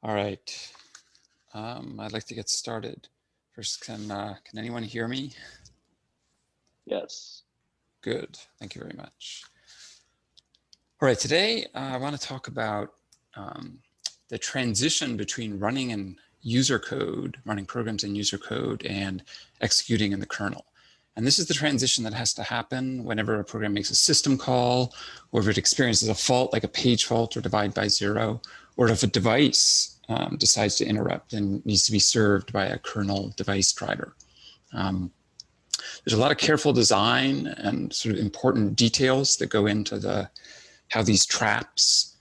All right. I'd like to get started. First, can anyone hear me? Yes. Good. Thank you very much. All right. Today, I want to talk about the transition between running in user code, running programs in user code, and executing in the kernel. And this is the transition that has to happen whenever a program makes a system call, or if it experiences a fault like a page fault or divide by zero, or if a device decides to interrupt and needs to be served by a kernel device driver. There's a lot of careful design and sort of important details that go into how these traps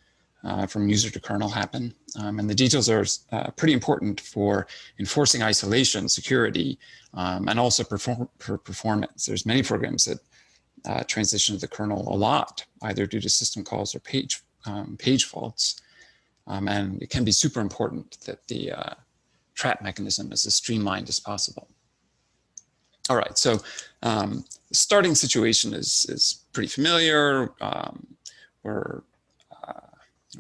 from user to kernel happen. And the details are pretty important for enforcing isolation, security, and also for performance. There's many programs that transition to the kernel a lot, either due to system calls or page faults. And it can be super important that the trap mechanism is as streamlined as possible. All right, so the starting situation is pretty familiar.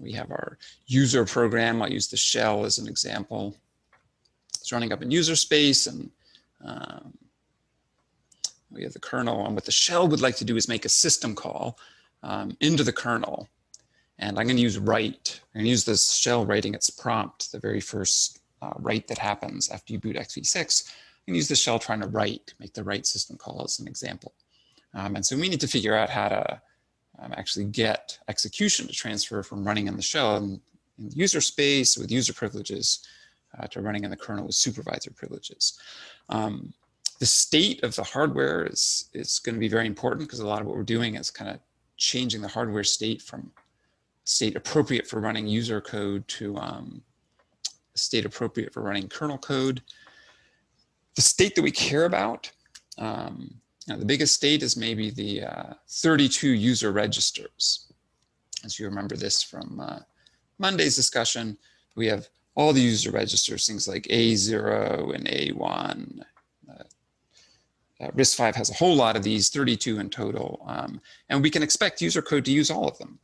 We have our user program. I'll use the shell as an example. It's running up in user space, and we have the kernel. And what the shell would like to do is make a system call into the kernel. And I'm going to use write. I'm going to use this shell writing its prompt, the very first write that happens after you boot x86. I'm going to use the shell trying to make the write system call as an example. And so we need to figure out how to actually get execution to transfer from running in the shell in the user space with user privileges to running in the kernel with supervisor privileges. The state of the hardware is going to be very important, because a lot of what we're doing is kind of changing the hardware state from state appropriate for running user code to state appropriate for running kernel code. The state that we care about, the biggest state is maybe the 32 user registers. As you remember this from Monday's discussion, we have all the user registers, things like A0 and A1. RISC-V has a whole lot of these, 32 in total. And we can expect user code to use all of them.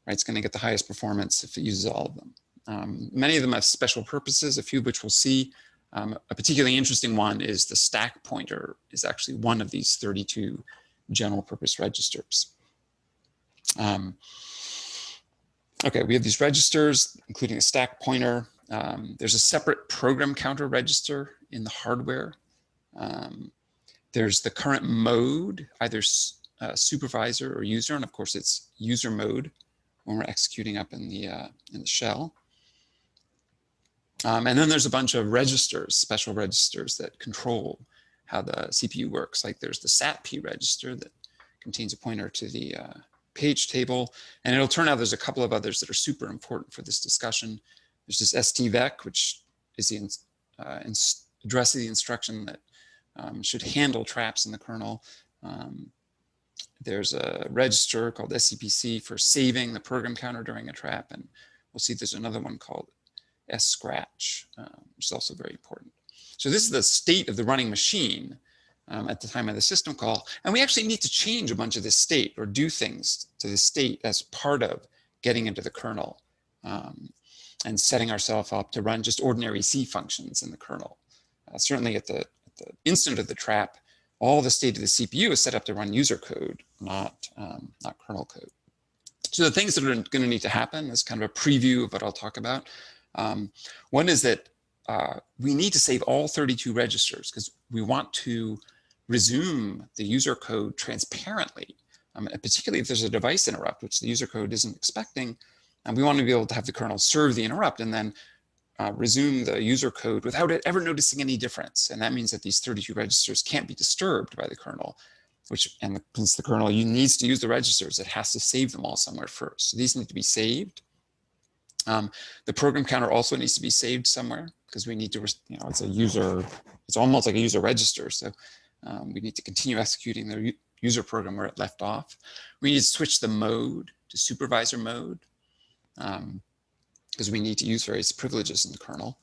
Right? It's going to get the highest performance if it uses all of them. Many of them have special purposes, a few of which we'll see. A particularly interesting one is the stack pointer is actually one of these 32 general purpose registers. Okay, we have these registers, including a stack pointer. There's a separate program counter register in the hardware. There's the current mode, either supervisor or user, and of course it's user mode when we're executing up in the shell. And then there's a bunch of registers, special registers that control how the CPU works. Like there's the SAT-P register that contains a pointer to the page table. And it'll turn out there's a couple of others that are super important for this discussion. There's this STVEC, which is the address of the instruction that should handle traps in the kernel. There's a register called SCPC for saving the program counter during a trap. And we'll see there's another one called S081, which is also very important. So this is the state of the running machine at the time of the system call. And we actually need to change a bunch of this state or do things to the state as part of getting into the kernel and setting ourselves up to run just ordinary C functions in the kernel. Certainly at the instant of the trap, all the state of the CPU is set up to run user code, not kernel code. So the things that are going to need to happen is kind of a preview of what I'll talk about. One is that we need to save all 32 registers because we want to resume the user code transparently, particularly if there's a device interrupt, which the user code isn't expecting. And we want to be able to have the kernel serve the interrupt and then resume the user code without it ever noticing any difference. And that means that these 32 registers can't be disturbed by the kernel, since the kernel needs to use the registers, it has to save them all somewhere first. So these need to be saved. The program counter also needs to be saved somewhere because we need to, it's almost like a user register. So we need to continue executing the user program where it left off. We need to switch the mode to supervisor mode because we need to use various privileges in the kernel.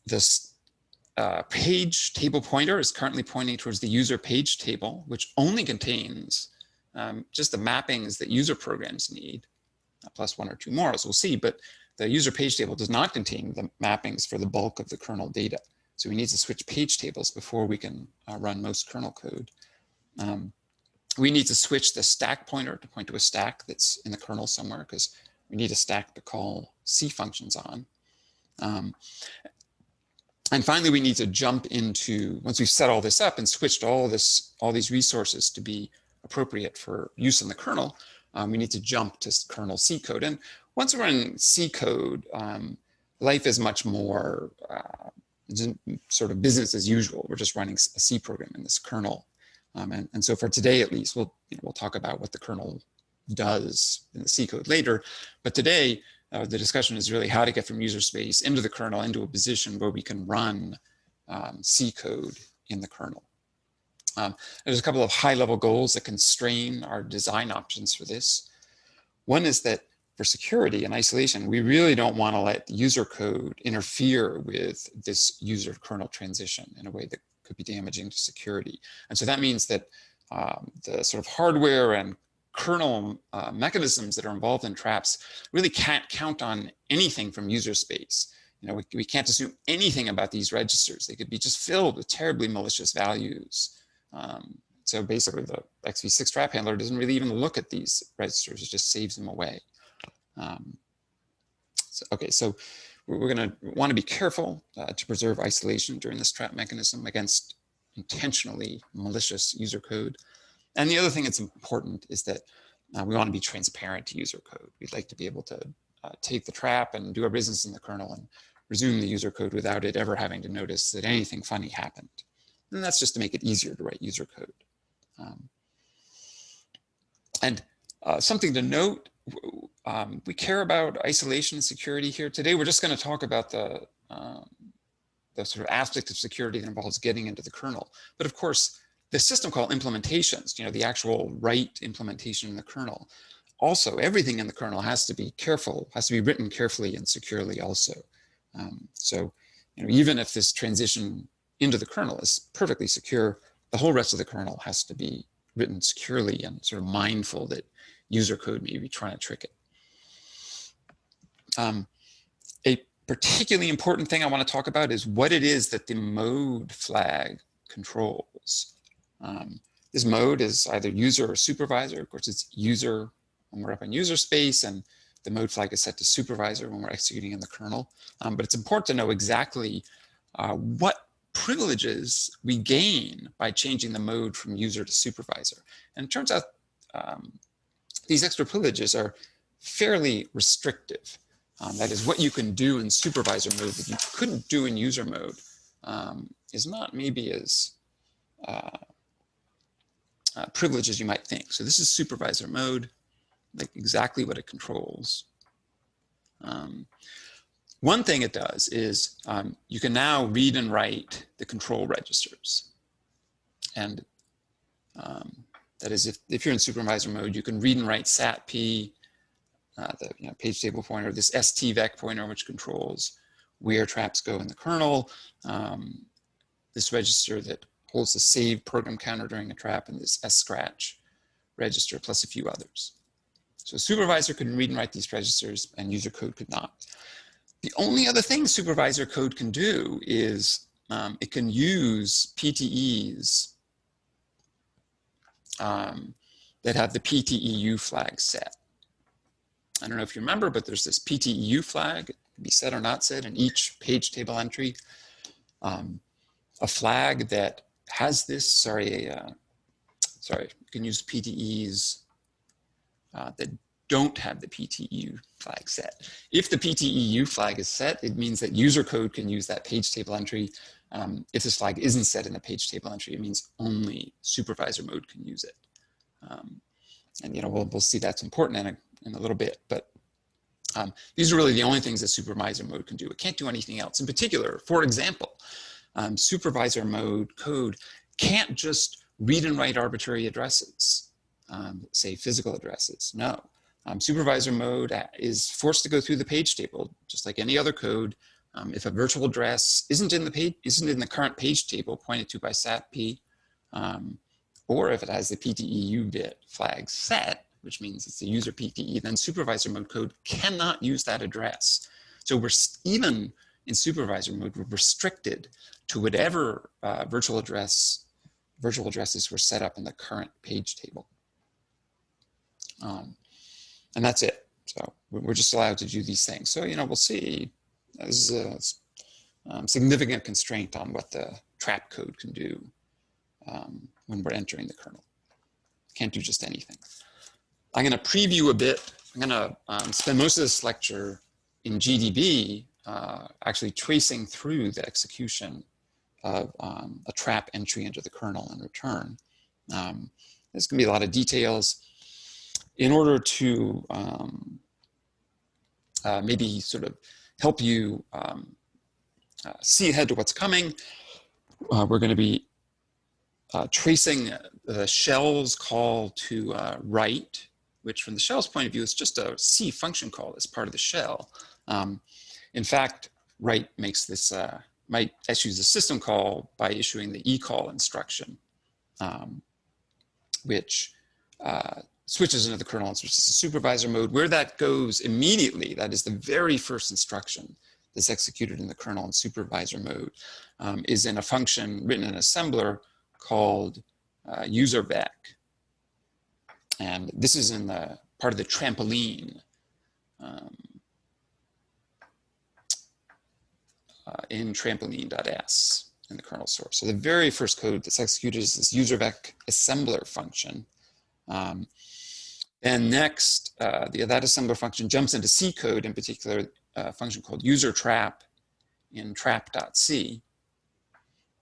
This page table pointer is currently pointing towards the user page table, which only contains just the mappings that user programs need. plus 1 or 2 more, as we'll see, but the user page table does not contain the mappings for the bulk of the kernel data. So we need to switch page tables before we can run most kernel code. We need to switch the stack pointer to point to a stack that's in the kernel somewhere, because we need a stack to call C functions on. And finally, we need to jump into, once we've set all this up and switched all these resources to be appropriate for use in the kernel, we need to jump to kernel C code. And once we're in C code, life is much more sort of business as usual. We're just running a C program in this kernel. And so for today, at least, we'll talk about what the kernel does in the C code later. But today, the discussion is really how to get from user space into the kernel, into a position where we can run C code in the kernel. There's a couple of high-level goals that constrain our design options for this. One is that for security and isolation, we really don't want to let user code interfere with this user kernel transition in a way that could be damaging to security. And so that means that the sort of hardware and kernel mechanisms that are involved in traps really can't count on anything from user space. We can't assume anything about these registers. They could be just filled with terribly malicious values. So basically, the XV6 trap handler doesn't really even look at these registers. It just saves them away. So we're going to want to be careful to preserve isolation during this trap mechanism against intentionally malicious user code. And the other thing that's important is that we want to be transparent to user code. We'd like to be able to take the trap and do our business in the kernel and resume the user code without it ever having to notice that anything funny happened. And that's just to make it easier to write user code. Something to note, we care about isolation and security here. Today, we're just going to talk about the sort of aspect of security that involves getting into the kernel. But of course, the system call implementations, the actual write implementation in the kernel, also everything in the kernel has to be careful, has to be written carefully and securely also. So even if this transition into the kernel is perfectly secure, the whole rest of the kernel has to be written securely and sort of mindful that user code may be trying to trick it. A particularly important thing I want to talk about is what it is that the mode flag controls. This mode is either user or supervisor. Of course, it's user when we're up in user space, and the mode flag is set to supervisor when we're executing in the kernel. But it's important to know exactly what privileges we gain by changing the mode from user to supervisor. And it turns out these extra privileges are fairly restrictive. That is, what you can do in supervisor mode that you couldn't do in user mode is not maybe as privileged as you might think. So this is supervisor mode, like exactly what it controls. One thing it does is you can now read and write the control registers. And that is, if you're in supervisor mode, you can read and write SAT-P, the page table pointer, this STVEC pointer, which controls where traps go in the kernel, this register that holds the saved program counter during a trap, and this scratch register, plus a few others. So supervisor could read and write these registers, and user code could not. The only other thing supervisor code can do is it can use PTEs that have the PTEU flag set. I don't know if you remember, but there's this PTEU flag, it can be set or not set in each page table entry. A flag that has this, you can use PTEs that don't have the PTEU flag set. If the PTEU flag is set, it means that user code can use that page table entry. If this flag isn't set in the page table entry, it means only supervisor mode can use it. And we'll see that's important in a little bit, but these are really the only things that supervisor mode can do. It can't do anything else. In particular, for example, supervisor mode code can't just read and write arbitrary addresses, say physical addresses. No, supervisor mode is forced to go through the page table, just like any other code. If a virtual address isn't in the current page table pointed to by SAT-P, or if it has the PTEU bit flag set, which means it's a user PTE, then supervisor mode code cannot use that address. So we're even in supervisor mode, we're restricted to whatever virtual addresses were set up in the current page table. And that's it. So we're just allowed to do these things. So, we'll see. This is a significant constraint on what the trap code can do when we're entering the kernel. Can't do just anything. I'm going to preview a bit. I'm going to spend most of this lecture in GDB actually tracing through the execution of a trap entry into the kernel and return. There's going to be a lot of details. In order to maybe sort of help you see ahead to what's coming, we're going to be tracing the shell's call to write, which from the shell's point of view is just a C function call as part of the shell. In fact, write makes this, might issues a system call by issuing the eCall instruction, which switches into the kernel and switches to supervisor mode. Where that goes immediately, that is the very first instruction that's executed in the kernel in supervisor mode, is in a function written in assembler called userback. And this is in the part of the trampoline in trampoline.s in the kernel source. So the very first code that's executed is this userback assembler function. And next, that assembler function jumps into C code, in particular a function called usertrap in trap.c.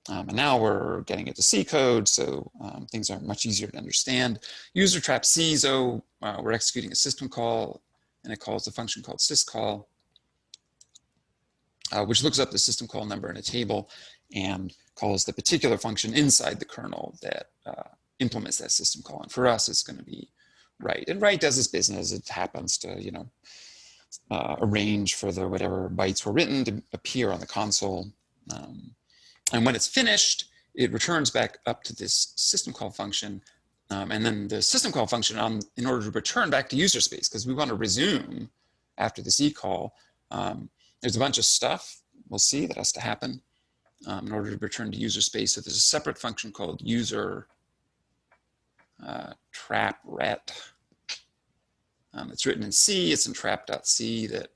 And now we're getting into C code, so things are much easier to understand. Usertrap sees, we're executing a system call, and it calls a function called syscall, which looks up the system call number in a table and calls the particular function inside the kernel that implements that system call. And for us, it's going to be write. And write does its business. It happens to, arrange for the whatever bytes were written to appear on the console. And when it's finished, it returns back up to this system call function. And then the system call function, in order to return back to user space, because we want to resume after this eCall, there's a bunch of stuff we'll see that has to happen in order to return to user space. So there's a separate function called user trap ret. It's written in C, it's in trap.c that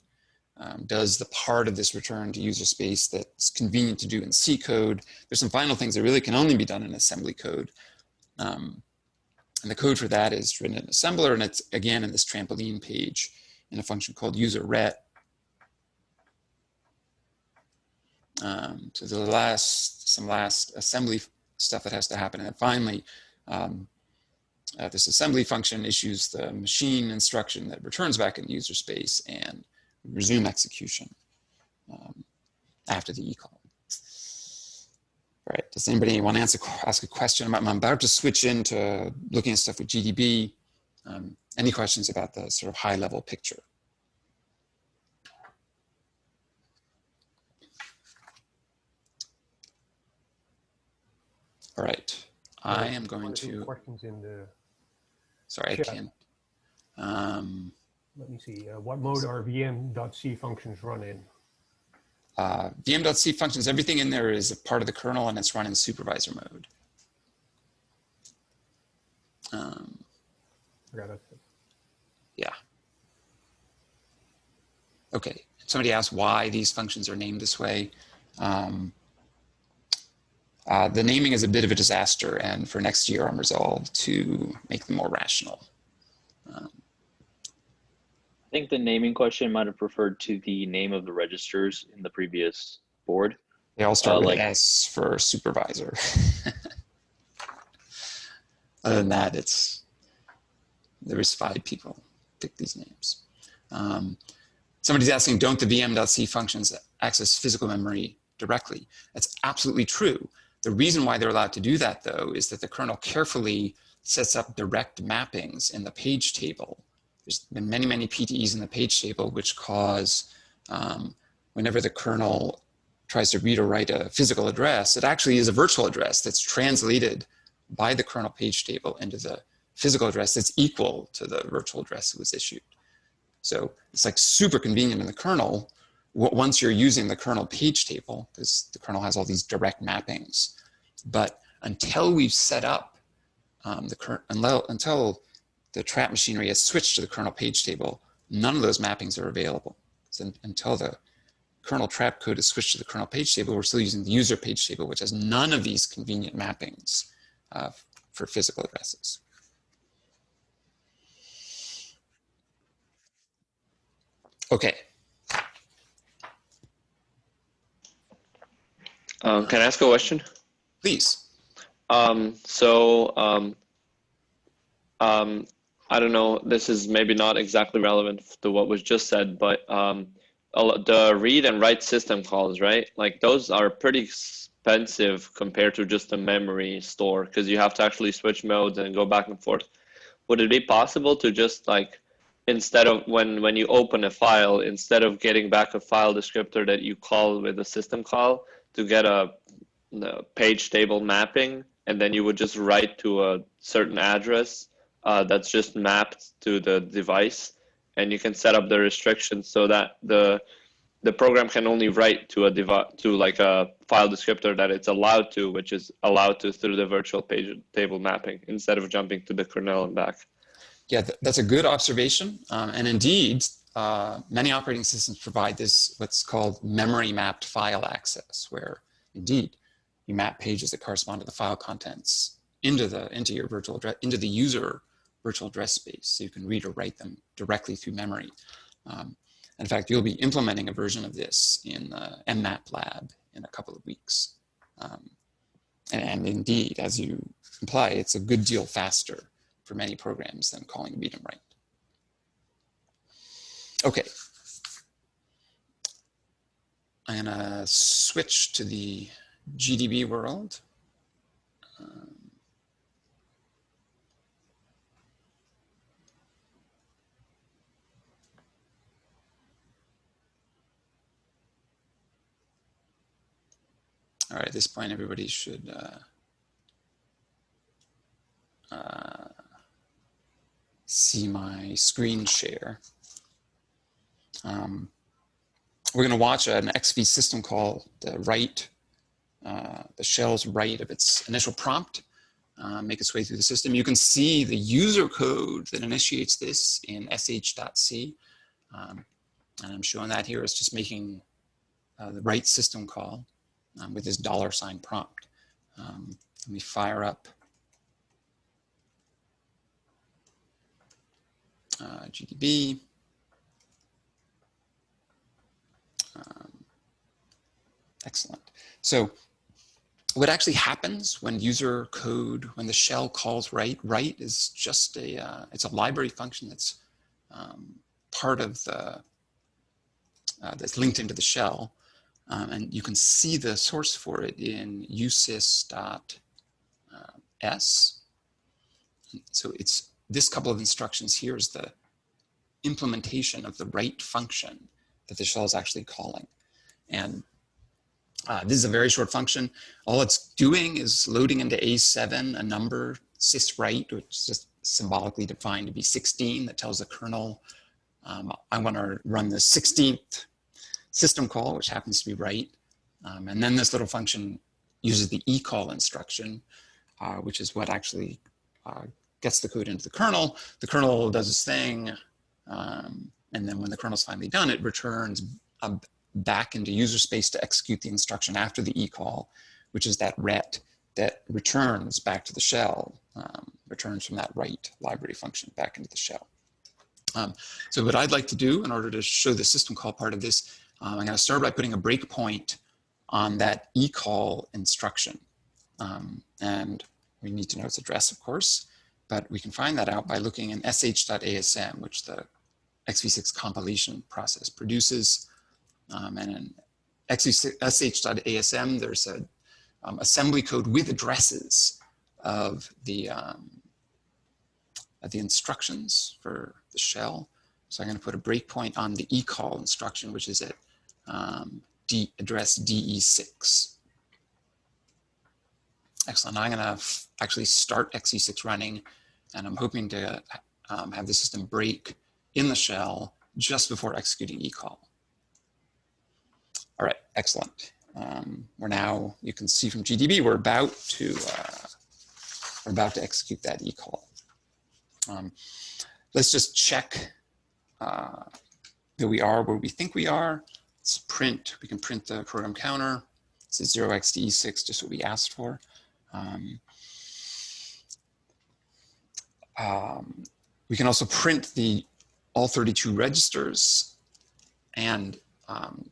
does the part of this return to user space that's convenient to do in C code. There's some final things that really can only be done in assembly code. And the code for that is written in assembler, and it's again in this trampoline page in a function called user ret. So there's some last assembly stuff that has to happen. And then finally, this assembly function issues the machine instruction that returns back in user space and resume execution after the eCall. All right, does anybody want to ask a question? I'm about to switch into looking at stuff with GDB. Any questions about the sort of high level picture? All right, I am going to. Questions in the. Sorry, chat. I can't. Let me see. What mode are VM.c functions run in? VM.c functions, everything in there is a part of the kernel and it's run in supervisor mode. Got it. Yeah. Okay. Somebody asked why these functions are named this way. The naming is a bit of a disaster, and for next year, I'm resolved to make them more rational. I think the naming question might have referred to the name of the registers in the previous board. They all start with S for supervisor. Other than that, there's 5 people pick these names. Somebody's asking, don't the VM.c functions access physical memory directly? That's absolutely true. The reason why they're allowed to do that, though, is that the kernel carefully sets up direct mappings in the page table. There's been many, many PTEs in the page table which cause, whenever the kernel tries to read or write a physical address, it actually is a virtual address that's translated by the kernel page table into the physical address that's equal to the virtual address that was issued. So it's like super convenient in the kernel once you're using the kernel page table, because the kernel has all these direct mappings. But until we've set up until the trap machinery has switched to the kernel page table, none of those mappings are available. So until the kernel trap code is switched to the kernel page table, we're still using the user page table, which has none of these convenient mappings for physical addresses. Okay. Can I ask a question? Please. I don't know, this is maybe not exactly relevant to what was just said, but the read and write system calls, right? Like those are pretty expensive compared to just a memory store, because you have to actually switch modes and go back and forth. Would it be possible to just like, instead of when you open a file, instead of getting back a file descriptor that you call with a system call, to get a page table mapping, and then you would just write to a certain address that's just mapped to the device, and you can set up the restrictions so that the program can only write to a to like a file descriptor that it's allowed to, which is allowed to through the virtual page table mapping, instead of jumping to the kernel and back. Yeah, that's a good observation. And indeed, many operating systems provide this, what's called memory mapped file access, where indeed you map pages that correspond to the file contents into your virtual address, into the user virtual address space, so you can read or write them directly through memory. In fact, you'll be implementing a version of this in the mmap lab in a couple of weeks. And indeed, as you imply, it's a good deal faster for many programs than calling read and write. Okay. I'm gonna switch to the GDB world. All right, at this point, everybody should see my screen share. We're going to watch an XV system call, the shell's write of its initial prompt, make its way through the system. You can see the user code that initiates this in sh.c. And I'm showing that here. It's just making the write system call with this $ prompt. Let me fire up GDB. Excellent. So what actually happens when user code, when the shell calls write is just it's a library function that's part of the, that's linked into the shell. And you can see the source for it in usys.s. So it's this couple of instructions here is the implementation of the write function that the shell is actually calling. And this is a very short function. All it's doing is loading into A7 a number, syswrite, which is just symbolically defined to be 16, that tells the kernel, I want to run the 16th system call, which happens to be write. And then this little function uses the ecall instruction, which is what actually gets the code into the kernel. The kernel does its thing. And then when the kernel's finally done, it returns back into user space to execute the instruction after the ecall, which is that ret that returns back to the shell, returns from that write library function back into the shell. So what I'd like to do in order to show the system call part of this, I'm going to start by putting a breakpoint on that ecall instruction. And we need to know its address, of course, but we can find that out by looking in sh.asm, which the xv6 compilation process produces. And in sh.asm, there's a assembly code with addresses of the instructions for the shell. So I'm going to put a breakpoint on the ecall instruction, which is at address DE6. Excellent. I'm going to actually start xv6 running And I'm hoping to have the system break in the shell just before executing eCall. All right, excellent. We're now, you can see from GDB, we're about to execute that eCall. Let's just check that we are where we think we are. Let's print, we can print the program counter. It's 0x to E6, just what we asked for. We can also print all 32 registers, and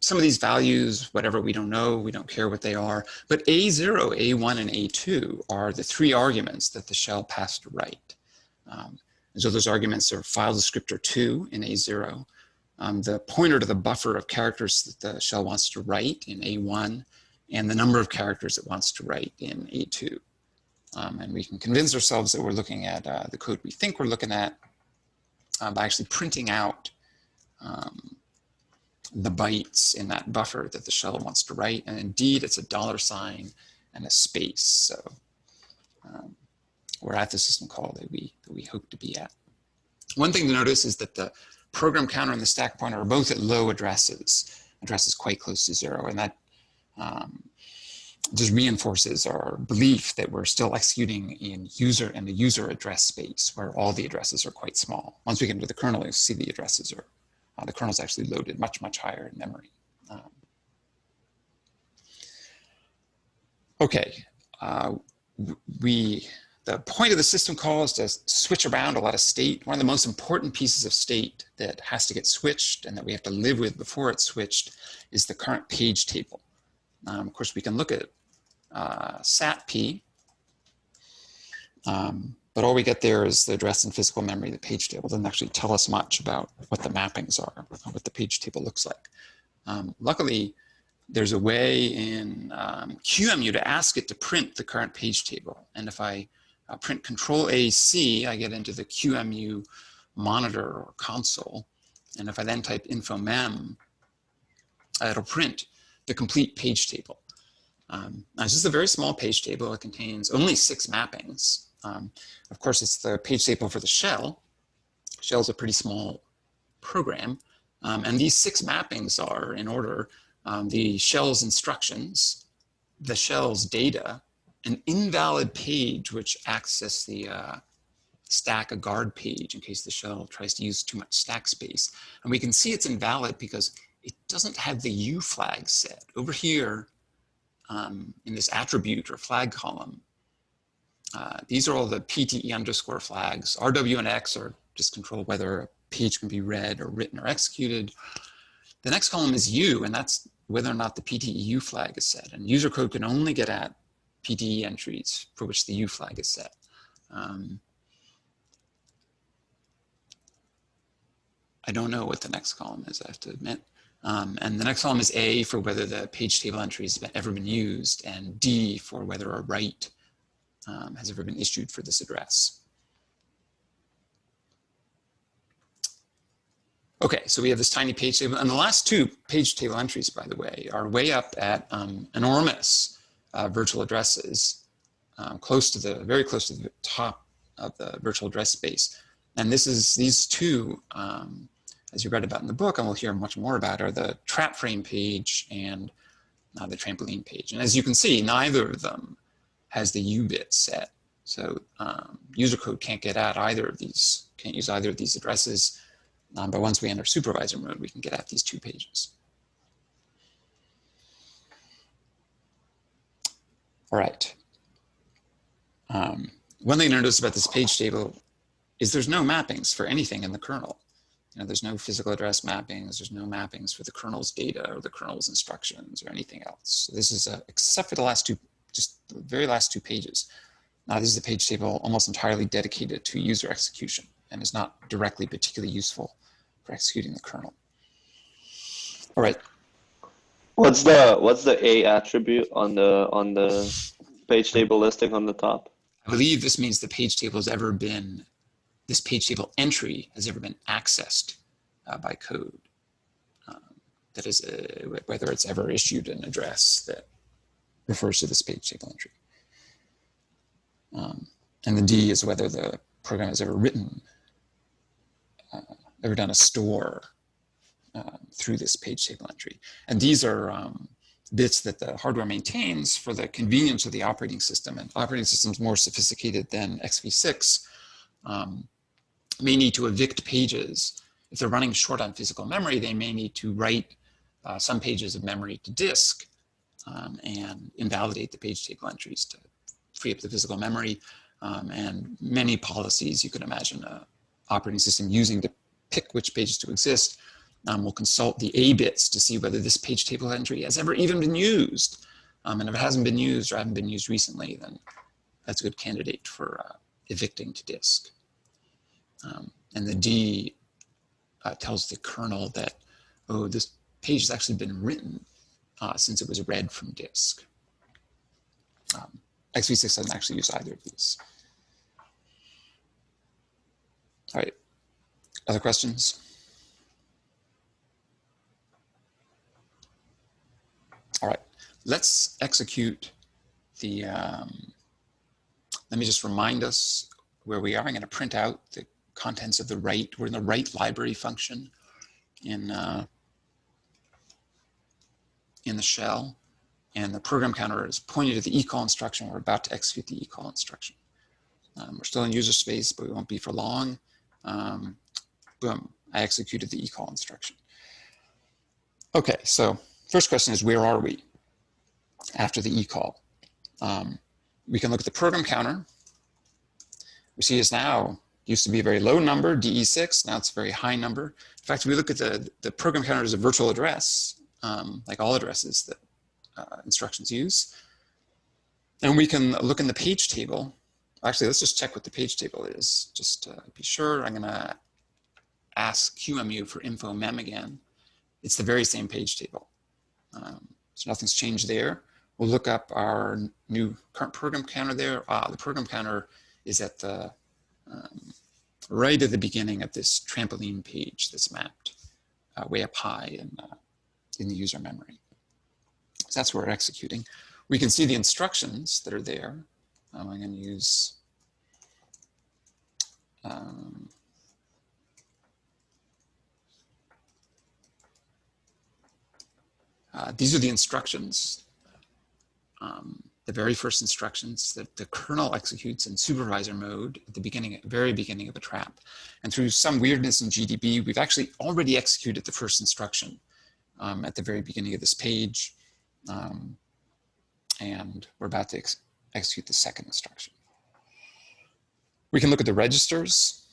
some of these values, whatever, we don't know, we don't care what they are, but A0, A1, and A2 are the 3 arguments that the shell passed to write. And so those arguments are file descriptor 2 in A0, the pointer to the buffer of characters that the shell wants to write in A1, and the number of characters it wants to write in A2. And we can convince ourselves that we're looking at the code we think we're looking at by actually printing out the bytes in that buffer that the shell wants to write. And indeed, it's a $ and a space. So we're at the system call that we hope to be at. One thing to notice is that the program counter and the stack pointer are both at low addresses quite close to 0. And that just reinforces our belief that we're still executing in the user address space, where all the addresses are quite small. Once we get into the kernel, you'll see the addresses are, the kernel's actually loaded much, much higher in memory. Okay, the point of the system call is to switch around a lot of state. One of the most important pieces of state that has to get switched and that we have to live with before it's switched is the current page table. Of course, we can look at SAT-P, but all we get there is the address in physical memory. The page table doesn't actually tell us much about what the mappings are, what the page table looks like. Luckily, there's a way in QEMU to ask it to print the current page table. And if I print Control-A-C, I get into the QEMU monitor or console. And if I then type info-mem, it'll print the complete page table. Now, this is a very small page table. It contains only 6 mappings. Of course, it's the page table for the shell. Shell is a pretty small program. And these 6 mappings are in order: the shell's instructions, the shell's data, an invalid page which acts as the stack a guard page in case the shell tries to use too much stack space. And we can see it's invalid because it doesn't have the U flag set. Over here in this attribute or flag column, these are all the PTE underscore flags. RW and X are just control whether a page can be read or written or executed. The next column is U, and that's whether or not the PTE flag is set. And user code can only get at PTE entries for which the U flag is set. I don't know what the next column is, I have to admit. And the next column is A for whether the page table entry has ever been used, and D for whether a write has ever been issued for this address. Okay, so we have this tiny page table, and the last 2 page table entries, by the way, are way up at enormous virtual addresses, very close to the top of the virtual address space. And these 2, as you read about in the book, and we'll hear much more about, are the trap frame page and the trampoline page. And as you can see, neither of them has the U bit set. So user code can't get at either of these, can't use either of these addresses. But once we enter supervisor mode, we can get at these 2 pages. All right. One thing to notice about this page table is there's no mappings for anything in the kernel. There's no physical address mappings. There's no mappings for the kernel's data or the kernel's instructions or anything else. So this is, except for the last 2, just the very last 2 pages. Now, this is a page table almost entirely dedicated to user execution and is not directly particularly useful for executing the kernel. All right. What's the A attribute on the page table listing on the top? I believe this means the page table has ever been, this page table entry has ever been accessed by code. That is, whether it's ever issued an address that refers to this page table entry. And the D is whether the program has ever written, ever done a store through this page table entry. And these are bits that the hardware maintains for the convenience of the operating system. And operating systems more sophisticated than x86 may need to evict pages. If they're running short on physical memory, they may need to write some pages of memory to disk and invalidate the page table entries to free up the physical memory. And many policies you can imagine an operating system using to pick which pages to exist will consult the A bits to see whether this page table entry has ever even been used. And if it hasn't been used or hasn't been used recently, then that's a good candidate for evicting to disk. And the D tells the kernel that, oh, this page has actually been written since it was read from disk. x86 doesn't actually use either of these. All right, other questions? All right, let's execute the, let me just remind us where we are. I'm gonna print out the contents of the write. We're in the write library function in the shell, and the program counter is pointed to the ecall instruction. We're about to execute the ecall instruction. We're still in user space, but we won't be for long. Boom, I executed the ecall instruction. Okay, so first question is, where are we after the ecall? We can look at the program counter. We see it's now, used to be a very low number, DE6, now it's a very high number. In fact, we look at the program counter as a virtual address, like all addresses that instructions use. And we can look in the page table. Actually, let's just check what the page table is, just to be sure. I'm gonna ask QEMU for info mem again. It's the very same page table. So nothing's changed there. We'll look up our new current program counter there. The program counter is at the right at the beginning of this trampoline page that's mapped way up high in the user memory. So that's where we're executing. We can see the instructions that are there. I'm going to use these are the instructions, the very first instructions that the kernel executes in supervisor mode at the beginning, very beginning of a trap. And through some weirdness in GDB, we've actually already executed the first instruction at the very beginning of this page. And we're about to execute the second instruction. We can look at the registers.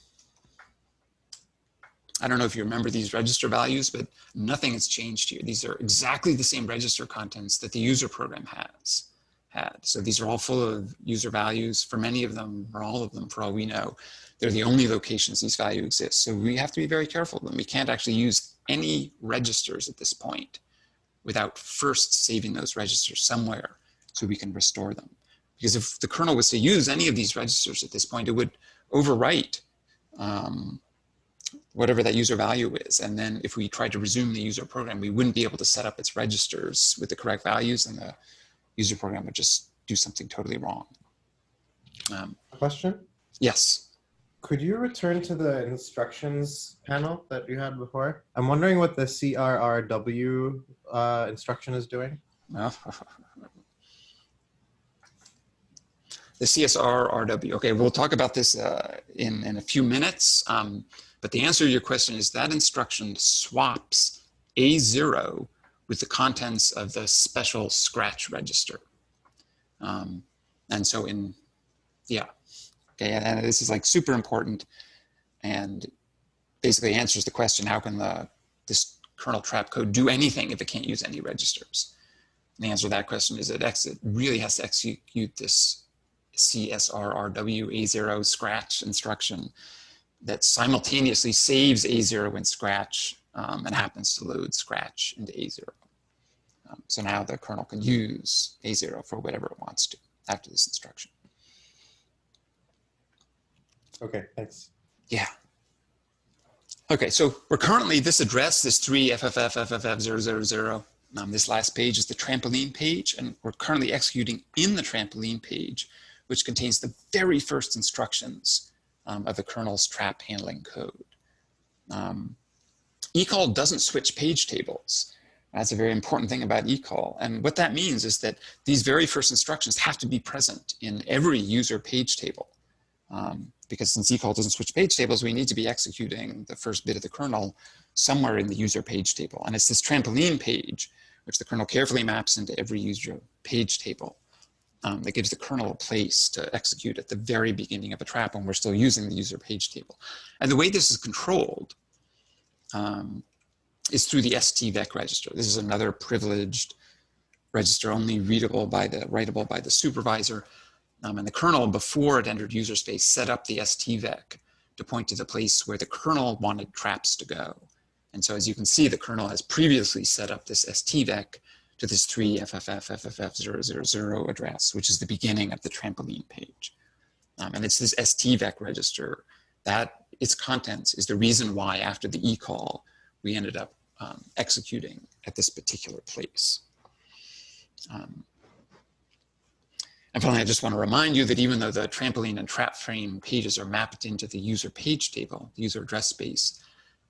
I don't know if you remember these register values, but nothing has changed here. These are exactly the same register contents that the user program has had. So these are all full of user values. For many of them, or all of them, for all we know, they're the only locations these values exist. So we have to be very careful that we can't actually use any registers at this point without first saving those registers somewhere so we can restore them. Because if the kernel was to use any of these registers at this point, it would overwrite whatever that user value is. And then if we tried to resume the user program, we wouldn't be able to set up its registers with the correct values, and the user program would just do something totally wrong. Question? Yes. Could you return to the instructions panel that you had before? I'm wondering what the CRRW instruction is doing. The CSRRW. Okay, we'll talk about this in a few minutes. But the answer to your question is that instruction swaps A0 with the contents of the special scratch register. And so yeah. Okay, and this is like super important and basically answers the question, how can this kernel trap code do anything if it can't use any registers? And the answer to that question is that it really has to execute this CSRRW A0 scratch instruction that simultaneously saves A0 in scratch and happens to load scratch into A0. So now the kernel can use A0 for whatever it wants to after this instruction. Okay, thanks. Yeah. Okay, so we're currently, this address, this 3FFFFFF000, this last page is the trampoline page, and we're currently executing in the trampoline page, which contains the very first instructions of the kernel's trap handling code. Ecall doesn't switch page tables. That's a very important thing about ecall. And what that means is that these very first instructions have to be present in every user page table. Because since ecall doesn't switch page tables, we need to be executing the first bit of the kernel somewhere in the user page table. And it's this trampoline page, which the kernel carefully maps into every user page table, that gives the kernel a place to execute at the very beginning of a trap when we're still using the user page table. And the way this is controlled is through the STVEC register. This is another privileged register, only writable by the supervisor. And the kernel, before it entered user space, set up the STVEC to point to the place where the kernel wanted traps to go. And so as you can see, the kernel has previously set up this STVEC to this 3FFF000 address, which is the beginning of the trampoline page. And it's this STVEC register that its contents is the reason why after the ecall, we ended up executing at this particular place. And finally, I just want to remind you that even though the trampoline and trap frame pages are mapped into the user page table, the user address space,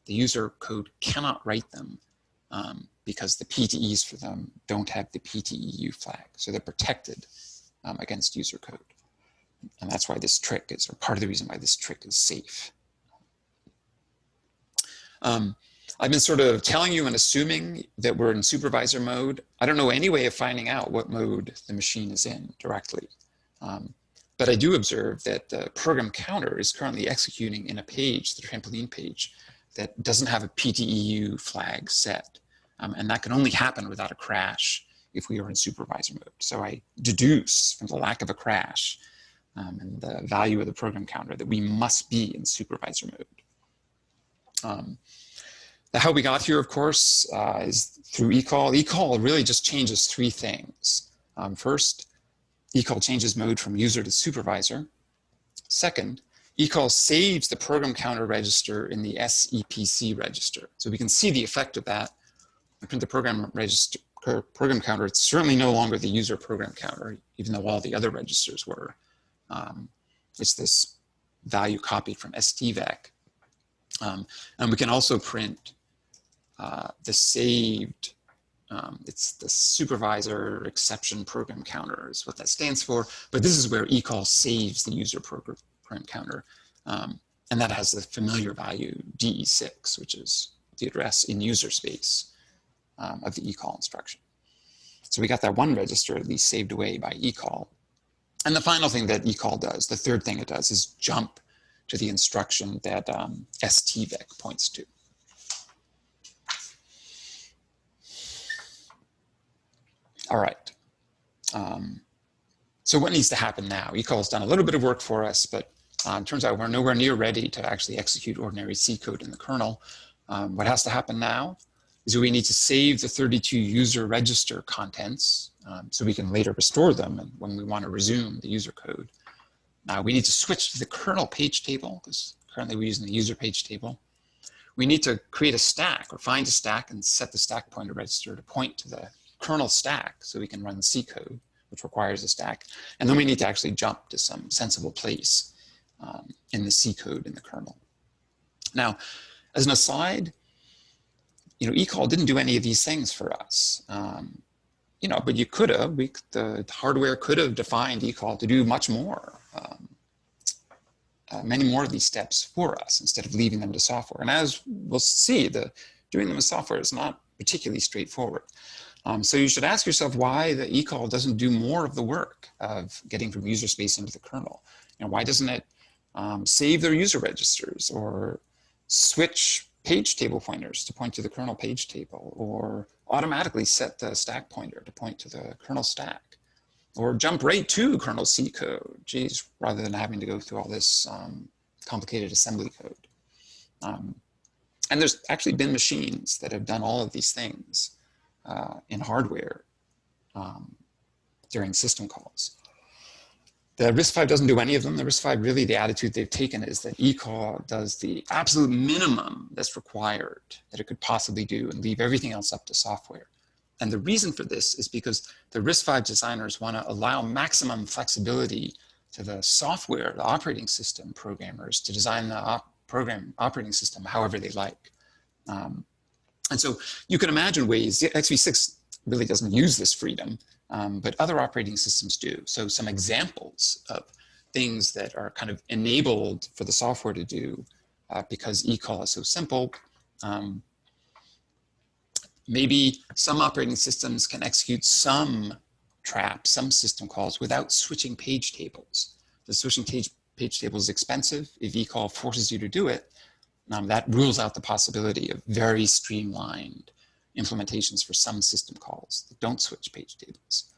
the user code cannot write them because the PTEs for them don't have the PTEU flag. So they're protected against user code. And that's why this trick is, or part of the reason why this trick is safe. I've been sort of telling you and assuming that we're in supervisor mode. I don't know any way of finding out what mode the machine is in directly. But I do observe that the program counter is currently executing in a page, the trampoline page, that doesn't have a PTEU flag set. And that can only happen without a crash if we are in supervisor mode. So I deduce from the lack of a crash and the value of the program counter that we must be in supervisor mode. How we got here, of course, is through ecall. Ecall really just changes three things. First, ecall changes mode from user to supervisor. Second, ecall saves the program counter register in the SEPC register. So we can see the effect of that. I print the program counter. It's certainly no longer the user program counter, even though all the other registers were. It's this value copied from STVEC. And we can also print the saved, it's the supervisor exception program counter is what that stands for. But this is where ecall saves the user program counter. And that has the familiar value DE6, which is the address in user space of the ecall instruction. So we got that one register at least saved away by ecall. And the final thing that ecall does, the third thing it does, is jump to the instruction that STVEC points to. All right. So what needs to happen now? Ecall has done a little bit of work for us, but it turns out we're nowhere near ready to actually execute ordinary C code in the kernel. What has to happen now is we need to save the 32 user register contents so we can later restore them when we want to resume the user code. We need to switch to the kernel page table because currently we're using the user page table. We need to create a stack or find a stack and set the stack pointer register to point to the kernel stack so we can run C code, which requires a stack. And then we need to actually jump to some sensible place in the C code in the kernel. Now, as an aside, ecall didn't do any of these things for us. But you could have, the hardware could have defined ecall to do much more, many more of these steps for us instead of leaving them to software. And as we'll see, doing them with software is not particularly straightforward. So you should ask yourself why the ecall doesn't do more of the work of getting from user space into the kernel. Why doesn't it save their user registers or switch page table pointers to point to the kernel page table, or automatically set the stack pointer to point to the kernel stack, or jump right to kernel C code, geez, rather than having to go through all this complicated assembly code. And there's actually been machines that have done all of these things in hardware during system calls. The RISC-V doesn't do any of them. The RISC-V, really, the attitude they've taken is that ecall does the absolute minimum that's required that it could possibly do and leave everything else up to software. And the reason for this is because the RISC-V designers want to allow maximum flexibility to the software, the operating system programmers to design the operating system however they like. And so you can imagine ways, x86 really doesn't use this freedom, but other operating systems do. So some examples of things that are kind of enabled for the software to do because eCall is so simple. Maybe some operating systems can execute some traps, some system calls without switching page tables. The switching page table is expensive. If eCall forces you to do it, that rules out the possibility of very streamlined implementations for some system calls that don't switch page tables.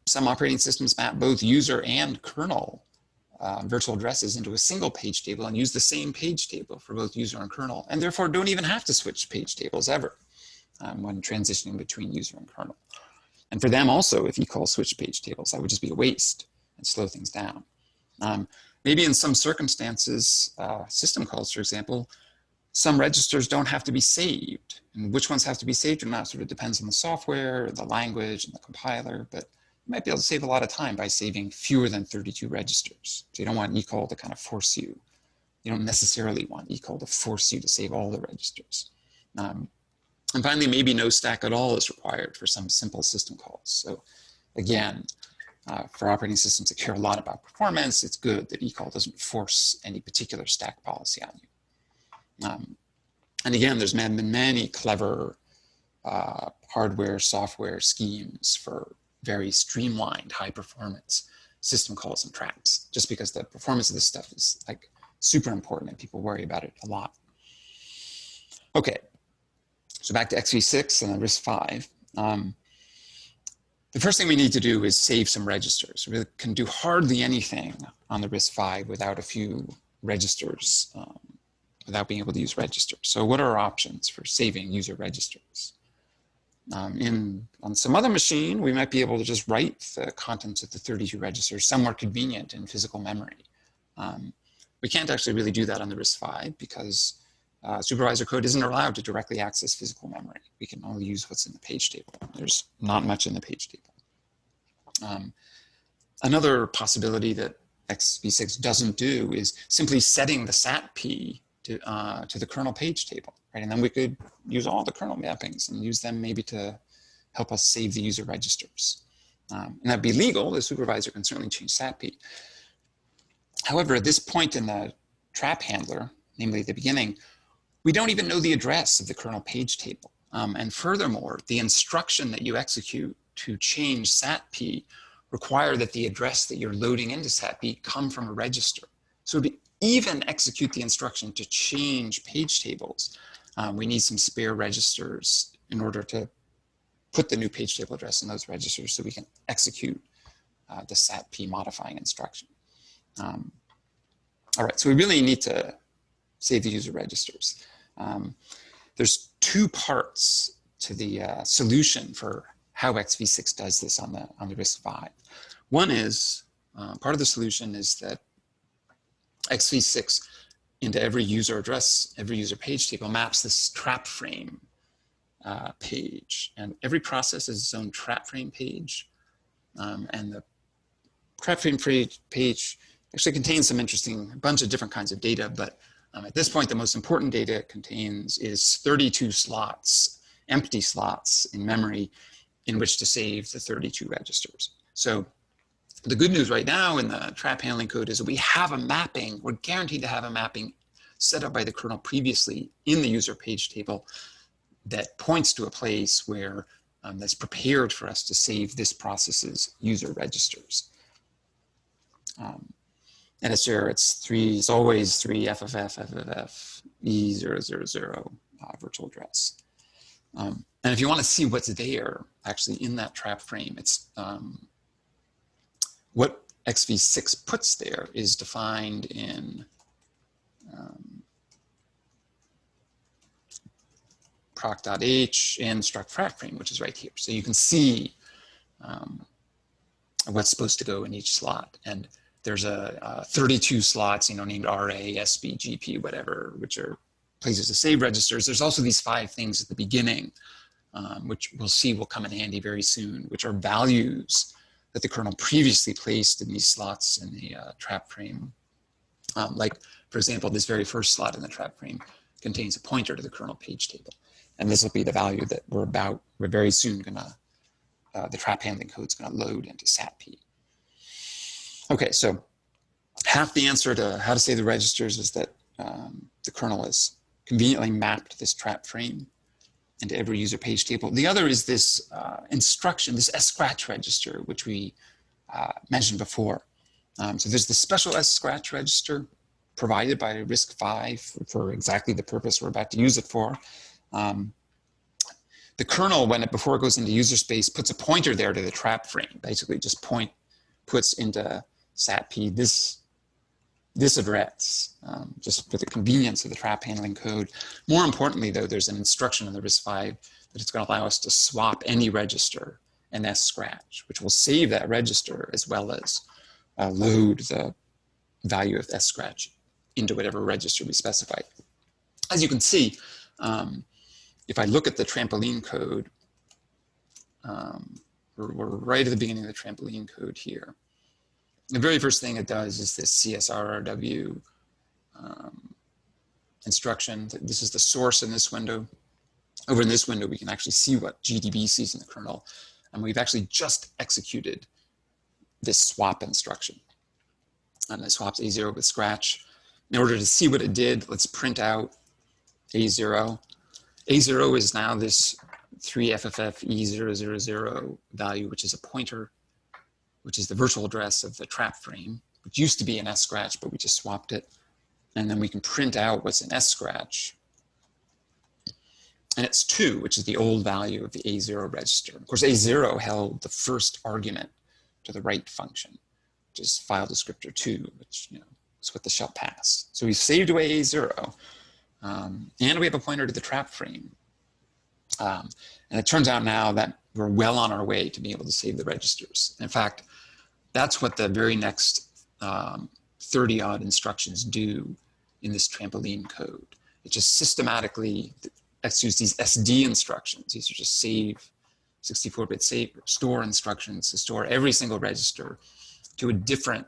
Some operating systems map both user and kernel virtual addresses into a single page table and use the same page table for both user and kernel, and therefore don't even have to switch page tables ever when transitioning between user and kernel. And for them also, if eCall switch page tables, that would just be a waste and slow things down. Maybe in some circumstances, system calls, for example, some registers don't have to be saved. And which ones have to be saved or not sort of depends on the software, the language, and the compiler, but you might be able to save a lot of time by saving fewer than 32 registers. So you don't want eCall to kind of force you. You don't necessarily want eCall to force you to save all the registers. And finally, maybe no stack at all is required for some simple system calls. So again, for operating systems that care a lot about performance, it's good that eCall doesn't force any particular stack policy on you. And again, there's been many clever hardware, software schemes for very streamlined, high performance system calls and traps, just because the performance of this stuff is like super important and people worry about it a lot. Okay, so back to x86 and RISC-V. The first thing we need to do is save some registers. We can do hardly anything on the RISC-V without a few registers, without being able to use registers. So what are our options for saving user registers? On some other machine, we might be able to just write the contents of the 32 registers somewhere convenient in physical memory. We can't actually really do that on the RISC-V because supervisor code isn't allowed to directly access physical memory. We can only use what's in the page table. There's not much in the page table. Another possibility that x86 doesn't do is simply setting the SAT-P to the kernel page table, right? And then we could use all the kernel mappings and use them maybe to help us save the user registers. And that'd be legal. The supervisor can certainly change SAT-P. However, at this point in the trap handler, namely the beginning, we don't even know the address of the kernel page table. And furthermore, the instruction that you execute to change SAT-P require that the address that you're loading into SAT-P come from a register. So to even execute the instruction to change page tables, we need some spare registers in order to put the new page table address in those registers so we can execute the SAT-P modifying instruction. All right, so we really need to save the user registers. There's two parts to the solution for how x86 does this on the RISC-V. One is, part of the solution is that x86 into every user address, every user page table maps this trap frame page. And every process has its own trap frame page. And the trap frame page actually contains some interesting, a bunch of different kinds of data, but at this point, the most important data it contains is 32 slots, empty slots in memory in which to save the 32 registers. So the good news right now in the trap handling code is that we have a mapping, we're guaranteed to have a mapping set up by the kernel previously in the user page table that points to a place where that's prepared for us to save this process's user registers. And it's there, it's always 3 FFF E000 virtual address. And if you want to see what's there actually in that trap frame, it's what xv6 puts there is defined in proc.h and struct trap frame, which is right here. So you can see what's supposed to go in each slot. And there's a 32 slots, named RA, SB, GP, whatever, which are places to save registers. There's also these 5 things at the beginning, which we'll see will come in handy very soon, which are values that the kernel previously placed in these slots in the trap frame. Like, for example, this very first slot in the trap frame contains a pointer to the kernel page table. And this will be the value that we're very soon gonna, the trap handling code is gonna load into SATP. Okay, so half the answer to how to save the registers is that the kernel has conveniently mapped this trap frame into every user page table. The other is this instruction, this scratch register, which we mentioned before. So there's the special scratch register provided by RISC-V for exactly the purpose we're about to use it for. The kernel, before it goes into user space, puts a pointer there to the trap frame. Basically, just puts into SATP this address, just for the convenience of the trap handling code. More importantly, though, there's an instruction in the RISC-V that it's going to allow us to swap any register in scratch, which will save that register as well as load the value of scratch into whatever register we specify. As you can see, if I look at the trampoline code, we're right at the beginning of the trampoline code here. The very first thing it does is this CSRRW instruction. This is the source in this window. Over in this window, we can actually see what GDB sees in the kernel. And we've actually just executed this swap instruction. And it swaps A0 with scratch. In order to see what it did, let's print out A0. A0 is now this 3FFFE000 value, which is a pointer, which is the virtual address of the trap frame, which used to be an scratch, but we just swapped it. And then we can print out what's in scratch. And it's 2, which is the old value of the A0 register. Of course, A0 held the first argument to the write function, which is file descriptor 2, which is what the shell passed. So we saved away A0, and we have a pointer to the trap frame. And it turns out now that we're well on our way to be able to save the registers. In fact, that's what the very next 30-odd instructions do in this trampoline code. It just systematically executes these SD instructions. These are just save, 64-bit save, store instructions to store every single register to a different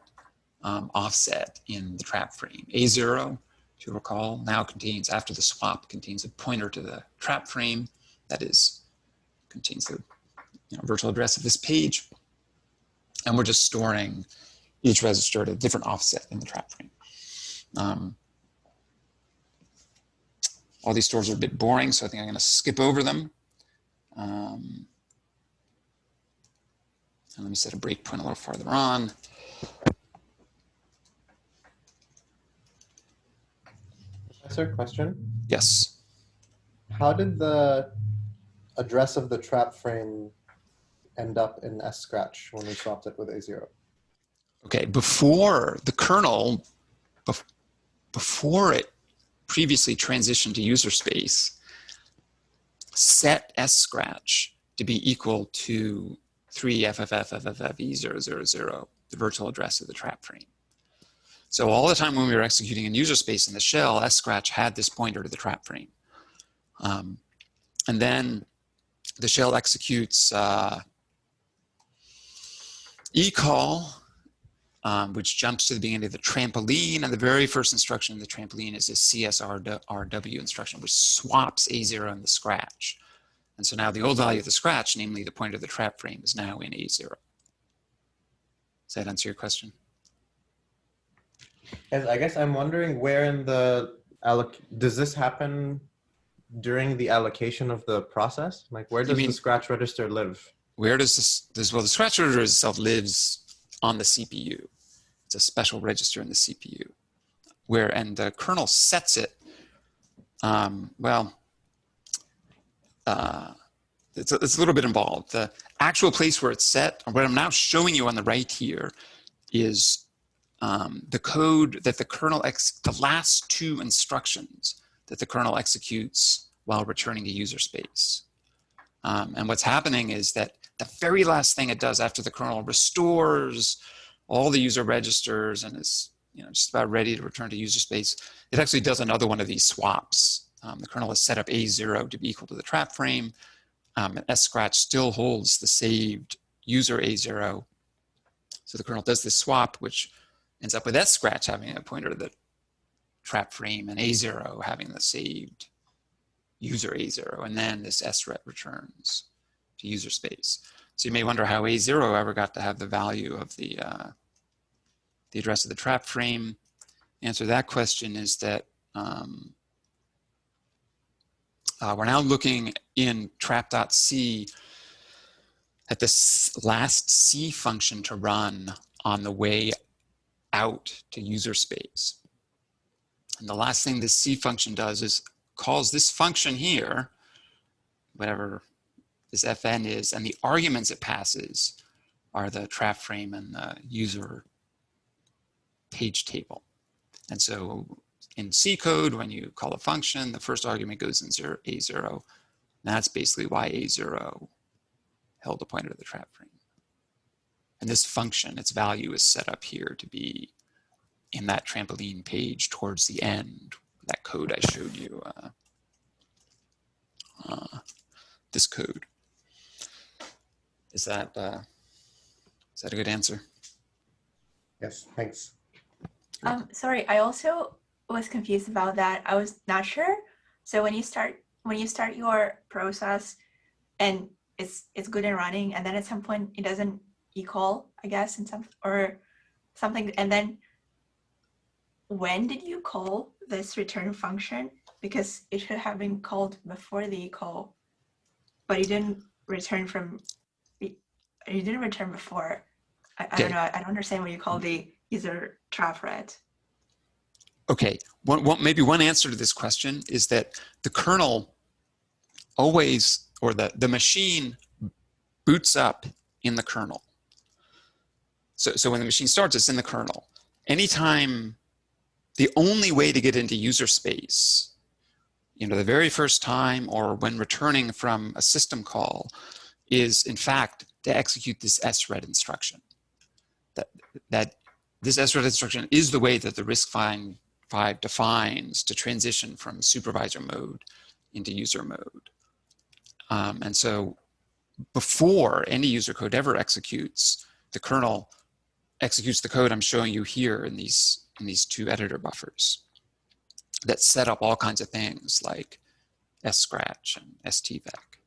offset in the trap frame. A0, if you recall, now contains, after the swap, contains a pointer to the trap frame that contains the virtual address of this page. And we're just storing each register at a different offset in the trap frame. All these stores are a bit boring, so I think I'm going to skip over them. And let me set a breakpoint a little farther on. Professor, question? Yes. How did the address of the trap frame end up in scratch when we swapped it with A0? Okay, before the kernel, before it previously transitioned to user space, set scratch to be equal to 3FFFFFE000, the virtual address of the trap frame. So all the time when we were executing in user space in the shell, scratch had this pointer to the trap frame. And then the shell executes ecall, which jumps to the beginning of the trampoline, and the very first instruction in the trampoline is this CSRW instruction, which swaps A0 and the scratch. And so now the old value of the scratch, namely the pointer of the trap frame, is now in A0. Does that answer your question? And I guess I'm wondering where in the does this happen during the allocation of the process? Like, where does the scratch register live? Where does this? Well, the scratch register itself lives on the CPU. It's a special register in the CPU, and the kernel sets it. It's a little bit involved. The actual place where it's set, or what I'm now showing you on the right here, is the code that the kernel the last 2 instructions that the kernel executes while returning to user space. And what's happening is that the very last thing it does after the kernel restores all the user registers and is just about ready to return to user space, it actually does another one of these swaps. The kernel has set up A0 to be equal to the trap frame. And scratch still holds the saved user A0 So the kernel does this swap, which ends up with S scratch having a pointer to the trap frame and A0 having the saved user A0, and then this sret returns to user space. So you may wonder how A0 ever got to have the value of the address of the trap frame. Answer to that question is that we're now looking in trap.c at this last C function to run on the way out to user space. And the last thing this C function does is calls this function here, whatever this fn is, and the arguments it passes are the trap frame and the user page table. And so in C code, when you call a function, the first argument goes in A0. And that's basically why A0 held a pointer to the trap frame. And this function, its value is set up here to be in that trampoline page towards the end, that code I showed you, this code. Is that a good answer? Yes, thanks. Sorry, I also was confused about that. I was not sure. So when you start your process and it's good and running, and then at some point it doesn't equal, I guess, in some or something, and then when did you call this return function? Because it should have been called before the equal, but you didn't return before. I don't know. I don't understand what you call the user trap ret. Okay, maybe one answer to this question is that the kernel always, or the machine boots up in the kernel. So when the machine starts, it's in the kernel. Anytime, the only way to get into user space, the very first time or when returning from a system call is in fact to execute this sret instruction. That this sret instruction is the way that the RISC-V defines to transition from supervisor mode into user mode. And so before any user code ever executes, the kernel executes the code I'm showing you here in these two editor buffers that set up all kinds of things like scratch and stvec.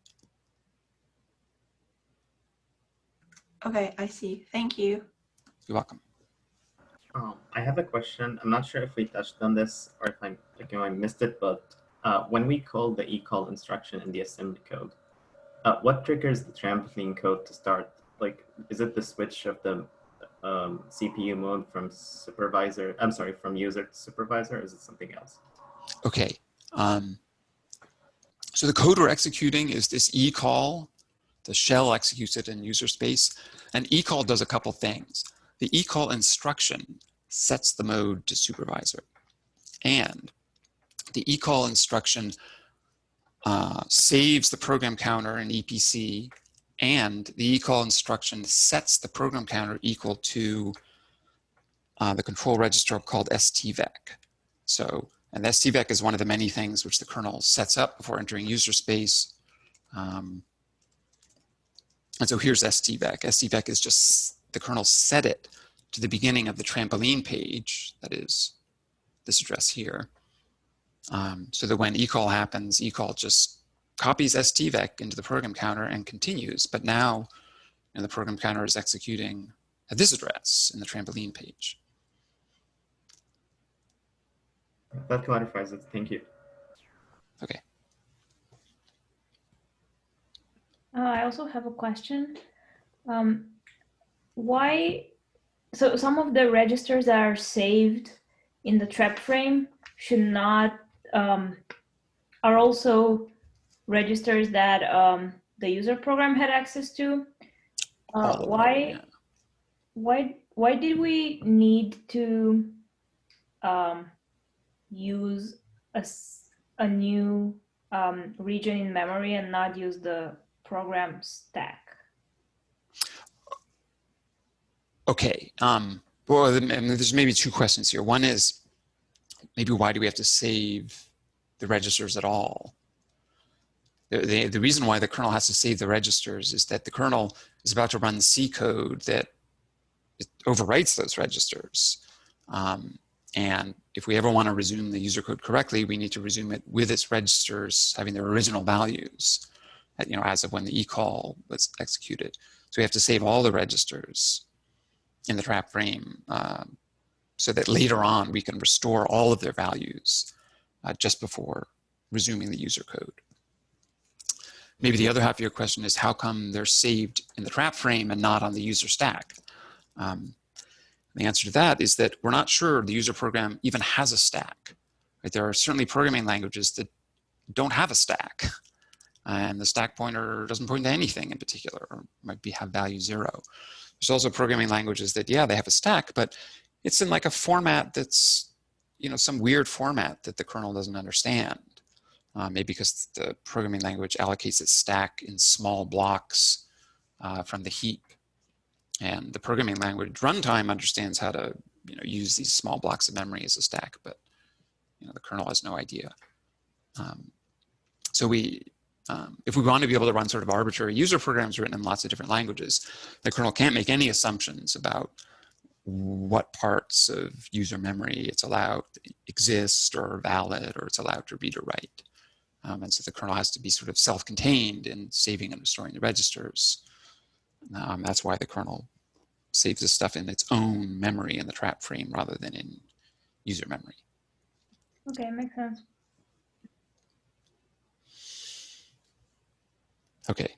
Okay, I see. Thank you. You're welcome. I have a question. I'm not sure if we touched on this or if I missed it, but when we call the eCall instruction in the assembly code, what triggers the trampoline code to start? Like, is it the switch of the CPU mode from from user to supervisor, or is it something else? Okay. So the code we're executing is this eCall. The shell executes it in user space. And eCall does a couple things. The eCall instruction sets the mode to supervisor. And the eCall instruction saves the program counter in EPC, and the eCall instruction sets the program counter equal to the control register called stvec. So, and stvec is one of the many things which the kernel sets up before entering user space. And so here's stvec. Stvec is just the kernel set it to the beginning of the trampoline page, that is this address here, so that when eCall happens, eCall just copies stvec into the program counter and continues. But now the program counter is executing at this address in the trampoline page. That clarifies it. Thank you. Okay. I also have a question. Why? So some of the registers that are saved in the trap frame should not are also registers that the user program had access to. Why did we need to use a new region in memory and not use the program stack? Okay. Well, there's maybe two questions here. One is maybe why do we have to save the registers at all? The reason why the kernel has to save the registers is that the kernel is about to run C code that it overwrites those registers. And if we ever want to resume the user code correctly, we need to resume it with its registers having their original values, as of when the eCall was executed. So we have to save all the registers in the trap frame so that later on we can restore all of their values just before resuming the user code. Maybe the other half of your question is how come they're saved in the trap frame and not on the user stack? The answer to that is that we're not sure the user program even has a stack. Right? There are certainly programming languages that don't have a stack. And the stack pointer doesn't point to anything in particular, or might have value 0. There's also programming languages that, yeah, they have a stack, but it's in like a format that's, some weird format that the kernel doesn't understand. Maybe because the programming language allocates its stack in small blocks from the heap. And the programming language runtime understands how to use these small blocks of memory as a stack, but the kernel has no idea. So if we want to be able to run sort of arbitrary user programs written in lots of different languages, the kernel can't make any assumptions about what parts of user memory it's allowed to exist or valid, or it's allowed to read or write. And so the kernel has to be sort of self-contained in saving and restoring the registers. That's why the kernel saves this stuff in its own memory in the trap frame rather than in user memory. Okay, makes sense. Okay.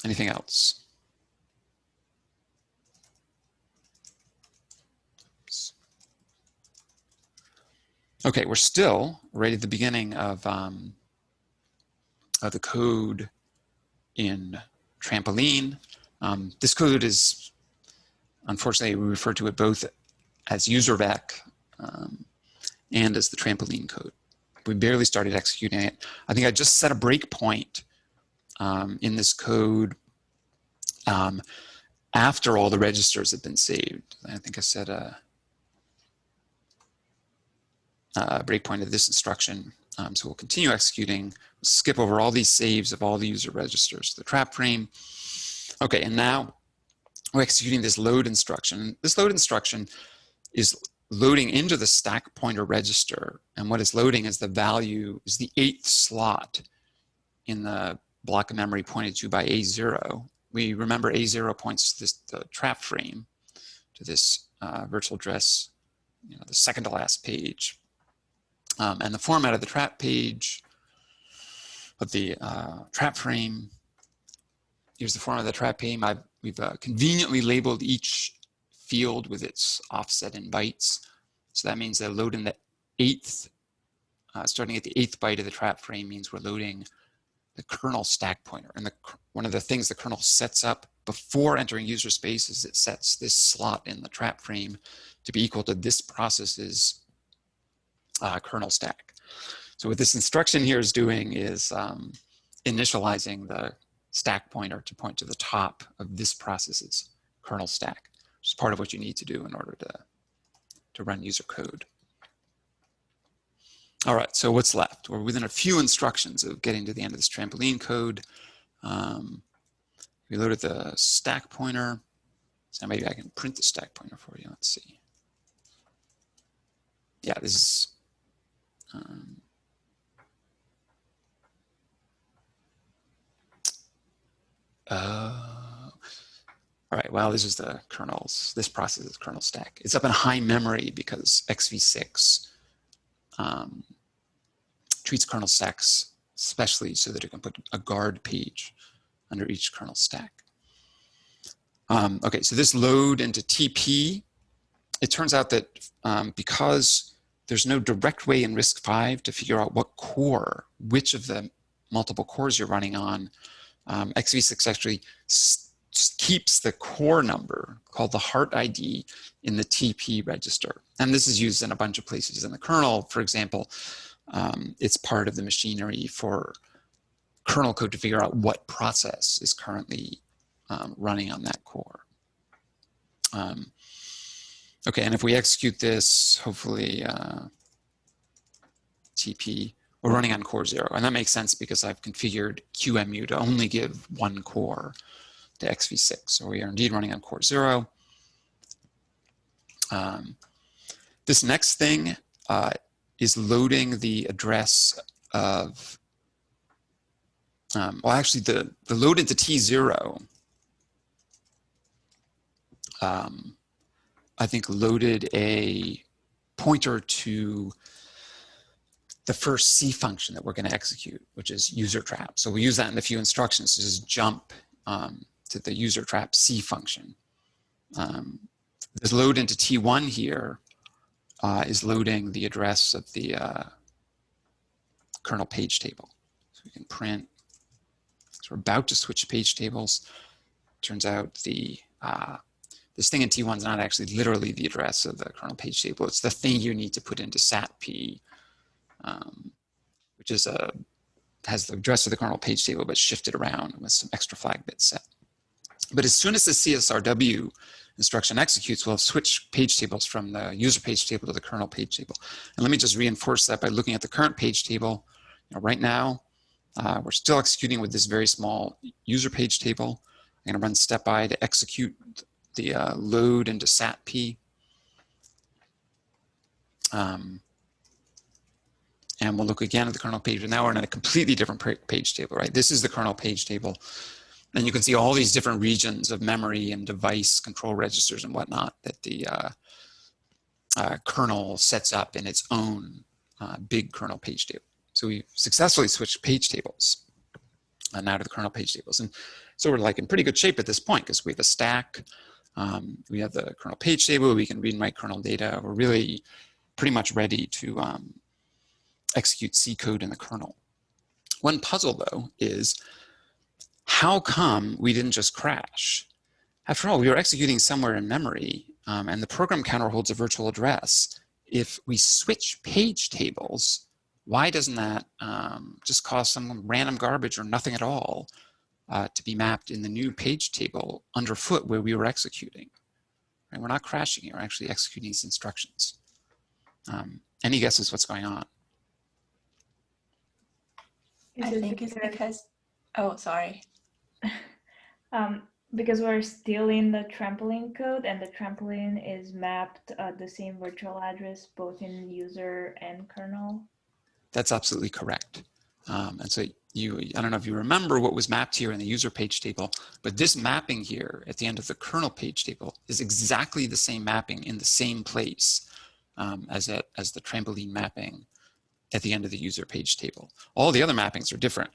Anything else? Oops. Okay, we're still right at the beginning of the code in Trampoline. This code is, unfortunately, we refer to it both as uservec and as the Trampoline code. We barely started executing it. I think I just set a breakpoint in this code after all the registers have been saved. I think I set a breakpoint of this instruction. So we'll continue executing, skip over all these saves of all the user registers to the trap frame. Okay, and now we're executing this load instruction. This load instruction is loading into the stack pointer register. And what it's loading is the value, is the 8th slot in the block of memory pointed to by A0. We remember A0 points to the trap frame, to this virtual address, the second to last page. And the format of the trap page, of the trap frame, here's the format of the trap frame. We've conveniently labeled each field with its offset in bytes. So that means that loading the 8th, starting at the 8th byte of the trap frame means we're loading the kernel stack pointer. And one of the things the kernel sets up before entering user space is it sets this slot in the trap frame to be equal to this process's kernel stack. So what this instruction here is doing is initializing the stack pointer to point to the top of this process's kernel stack, which is part of what you need to do in order to run user code. All right, so what's left? We're within a few instructions of getting to the end of this Trampoline code. We loaded the stack pointer. So maybe I can print the stack pointer for you. Let's see. Yeah, this is all right, well, this is the kernel's, this process is kernel stack. It's up in high memory because XV6 treats kernel stacks specially so that it can put a guard page under each kernel stack. Okay, so this load into TP, it turns out that because there's no direct way in RISC-V to figure out what core, which of the multiple cores you're running on, XV6 actually keeps the core number called the heart ID in the TP register. And this is used in a bunch of places in the kernel. For example, it's part of the machinery for kernel code to figure out what process is currently running on that core. Okay, and if we execute this, hopefully TP, we're running on core 0. And that makes sense because I've configured QEMU to only give one core. to XV6. So we are indeed running on core 0. This next thing is loading the address of, well, actually the load into T0, I think loaded a pointer to the first C function that we're going to execute, which is user trap. So we use that in a few instructions to just jump to the user trap C function. This load into T1 here is loading the address of the kernel page table. So we can print. So we're about to switch page tables. Turns out this thing in T1 is not actually literally the address of the kernel page table. It's the thing you need to put into SATP, which is has the address of the kernel page table, but shifted around with some extra flag bits set. But as soon as the CSRW instruction executes, we'll have switched page tables from the user page table to the kernel page table. And let me just reinforce that by looking at the current page table. Right now, we're still executing with this very small user page table. I'm going to run step I to execute the load into SATP. And we'll look again at the kernel page. And now we're in a completely different page table, right? This is the kernel page table. And you can see all these different regions of memory and device control registers and whatnot that the kernel sets up in its own big kernel page table. So we successfully switched page tables now to the kernel page tables. And so we're like in pretty good shape at this point because we have a stack. We have the kernel page table. We can read and write kernel data. We're really pretty much ready to execute C code in the kernel. One puzzle, though, is how come we didn't just crash? After all, we were executing somewhere in memory, and the program counter holds a virtual address. If we switch page tables, why doesn't that just cause some random garbage or nothing at all to be mapped in the new page table underfoot where we were executing? Right? We're not crashing here, we're actually executing these instructions. Any guesses what's going on? I think it's because, oh, sorry. Because we're still in the trampoline code, and the trampoline is mapped the same virtual address both in user and kernel. That's absolutely correct. And so I don't know if you remember what was mapped here in the user page table, but this mapping here at the end of the kernel page table is exactly the same mapping in the same place as the trampoline mapping at the end of the user page table. All the other mappings are different,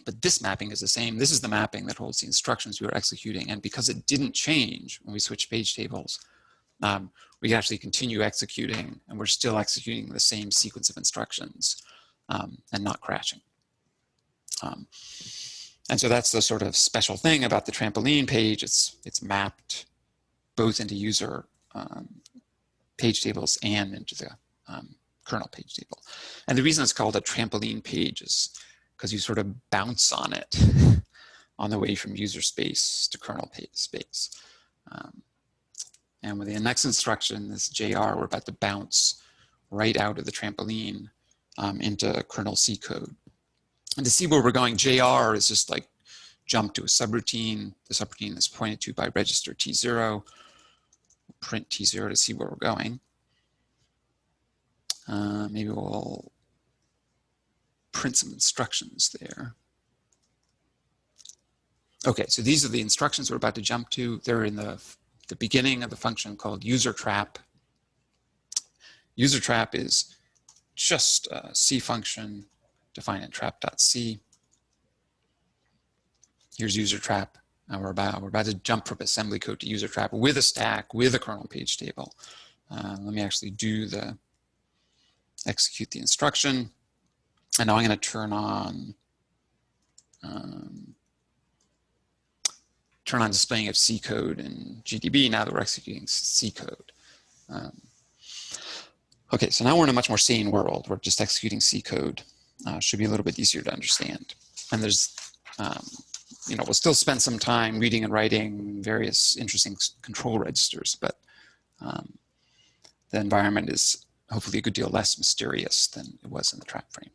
but this mapping is the same. This is the mapping that holds the instructions we were executing. And because it didn't change when we switched page tables, we can actually continue executing, and we're still executing the same sequence of instructions and not crashing. And so that's the sort of special thing about the trampoline page. It's mapped both into user page tables and into the kernel page table. And the reason it's called a trampoline page is because you sort of bounce on it on the way from user space to kernel page space. And with the next instruction, this JR, we're about to bounce right out of the trampoline into kernel C code. And to see where we're going, JR is just like jump to a subroutine. The subroutine is pointed to by register T0. Print T0 to see where we're going. Maybe we'll print some instructions there. Okay, so these are the instructions we're about to jump to. They're in the beginning of the function called user trap. User trap is just a C function defined in trap.c. Here's user trap. Now we're about to jump from assembly code to user trap with a stack, with a kernel page table. Let me actually execute the instruction. And now I'm going to turn on displaying of C code in GDB now that we're executing C code. Okay, so now we're in a much more sane world. We're just executing C code. Should be a little bit easier to understand. And there's, we'll still spend some time reading and writing various interesting control registers, but the environment is hopefully a good deal less mysterious than it was in the trap frame.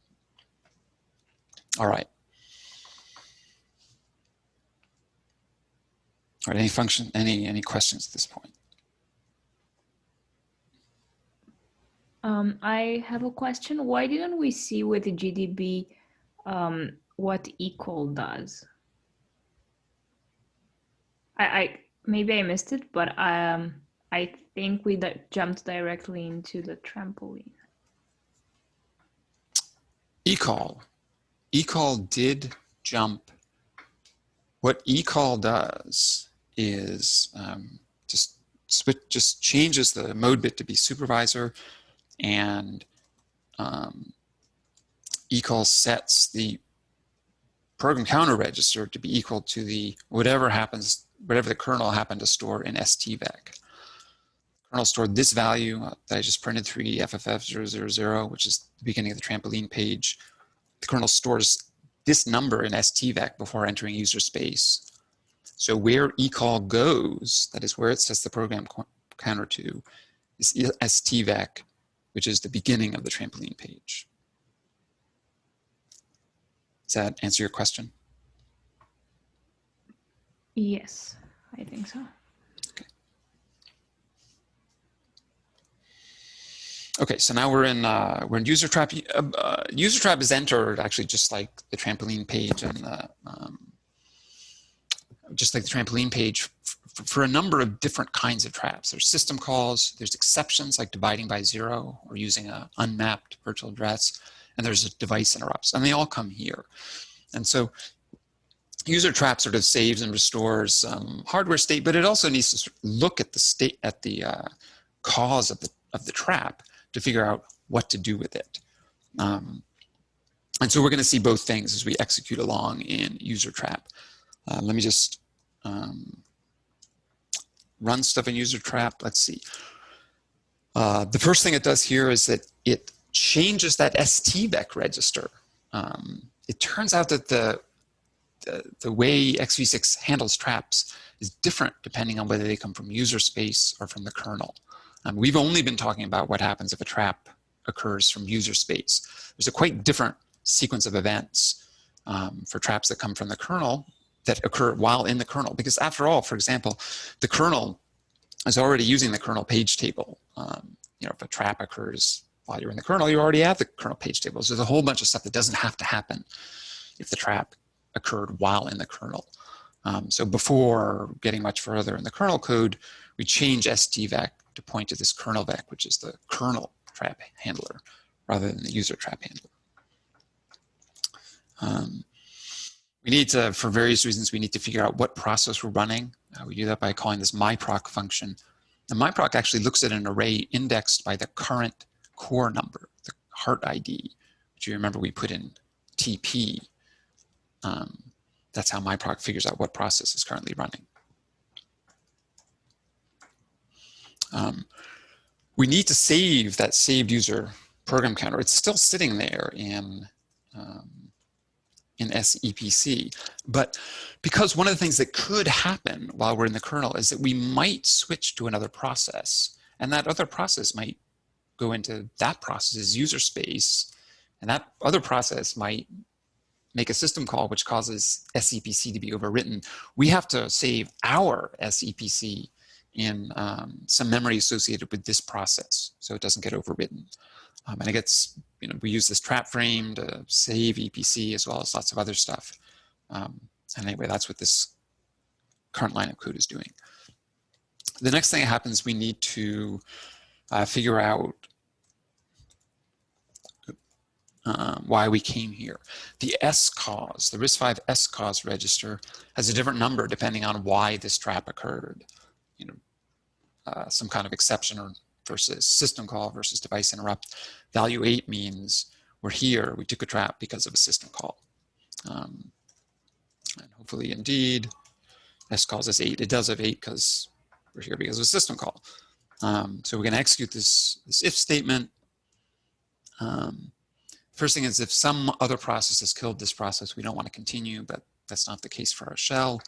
All right. All right, any questions at this point? I have a question. Why didn't we see with the GDB what equal does? I maybe I missed it, but I think we jumped directly into the trampoline. Ecall did jump. What ecall does is just changes the mode bit to be supervisor, and ecall sets the program counter register to be equal to the whatever the kernel happened to store in STVEC. Kernel stored this value that I just printed, 3FFF000, which is the beginning of the trampoline page. The kernel stores this number in STVEC before entering user space. So where ecall goes, that is where it sets the program counter to, is STVEC, which is the beginning of the trampoline page. Does that answer your question? Yes, I think so. Okay, so now we're in user trap. User trap is entered actually just like the trampoline page, and for a number of different kinds of traps. There's system calls, there's exceptions like dividing by 0 or using an unmapped virtual address, and there's device interrupts, and they all come here. And so user trap sort of saves and restores hardware state, but it also needs to look at the state, at the cause of the trap to figure out what to do with it. And so we're going to see both things as we execute along in user trap. Let me just run stuff in user trap. Let's see. The first thing it does here is that it changes that STVEC register. It turns out that the way x86 handles traps is different depending on whether they come from user space or from the kernel. We've only been talking about what happens if a trap occurs from user space. There's a quite different sequence of events for traps that come from the kernel that occur while in the kernel. Because after all, for example, the kernel is already using the kernel page table. If a trap occurs while you're in the kernel, you're already at the kernel page table. So there's a whole bunch of stuff that doesn't have to happen if the trap occurred while in the kernel. So before getting much further in the kernel code, we change STVEC to point to this kernel vec, which is the kernel trap handler, rather than the user trap handler. We need to, for various reasons, we need to figure out what process we're running. We do that by calling this myproc function. And myproc actually looks at an array indexed by the current core number, the heart ID, which you remember we put in TP. That's how myproc figures out what process is currently running. We need to save that saved user program counter. It's still sitting there in SEPC, but because one of the things that could happen while we're in the kernel is that we might switch to another process, and that other process might go into that process's user space, and that other process might make a system call which causes SEPC to be overwritten. We have to save our SEPC in some memory associated with this process so it doesn't get overwritten. And it gets, we use this trap frame to save EPC as well as lots of other stuff. And anyway, that's what this current line of code is doing. The next thing that happens, we need to figure out why we came here. The SCAUS, the RISC-V SCAUS register, has a different number depending on why this trap occurred. Some kind of exception or versus system call versus device interrupt. Value 8 means we're here, we took a trap because of a system call. And hopefully indeed, SCAUS is 8. It does have 8 because we're here because of a system call. So we're going to execute this if statement. First thing is if some other process has killed this process, we don't want to continue, but that's not the case for our shell.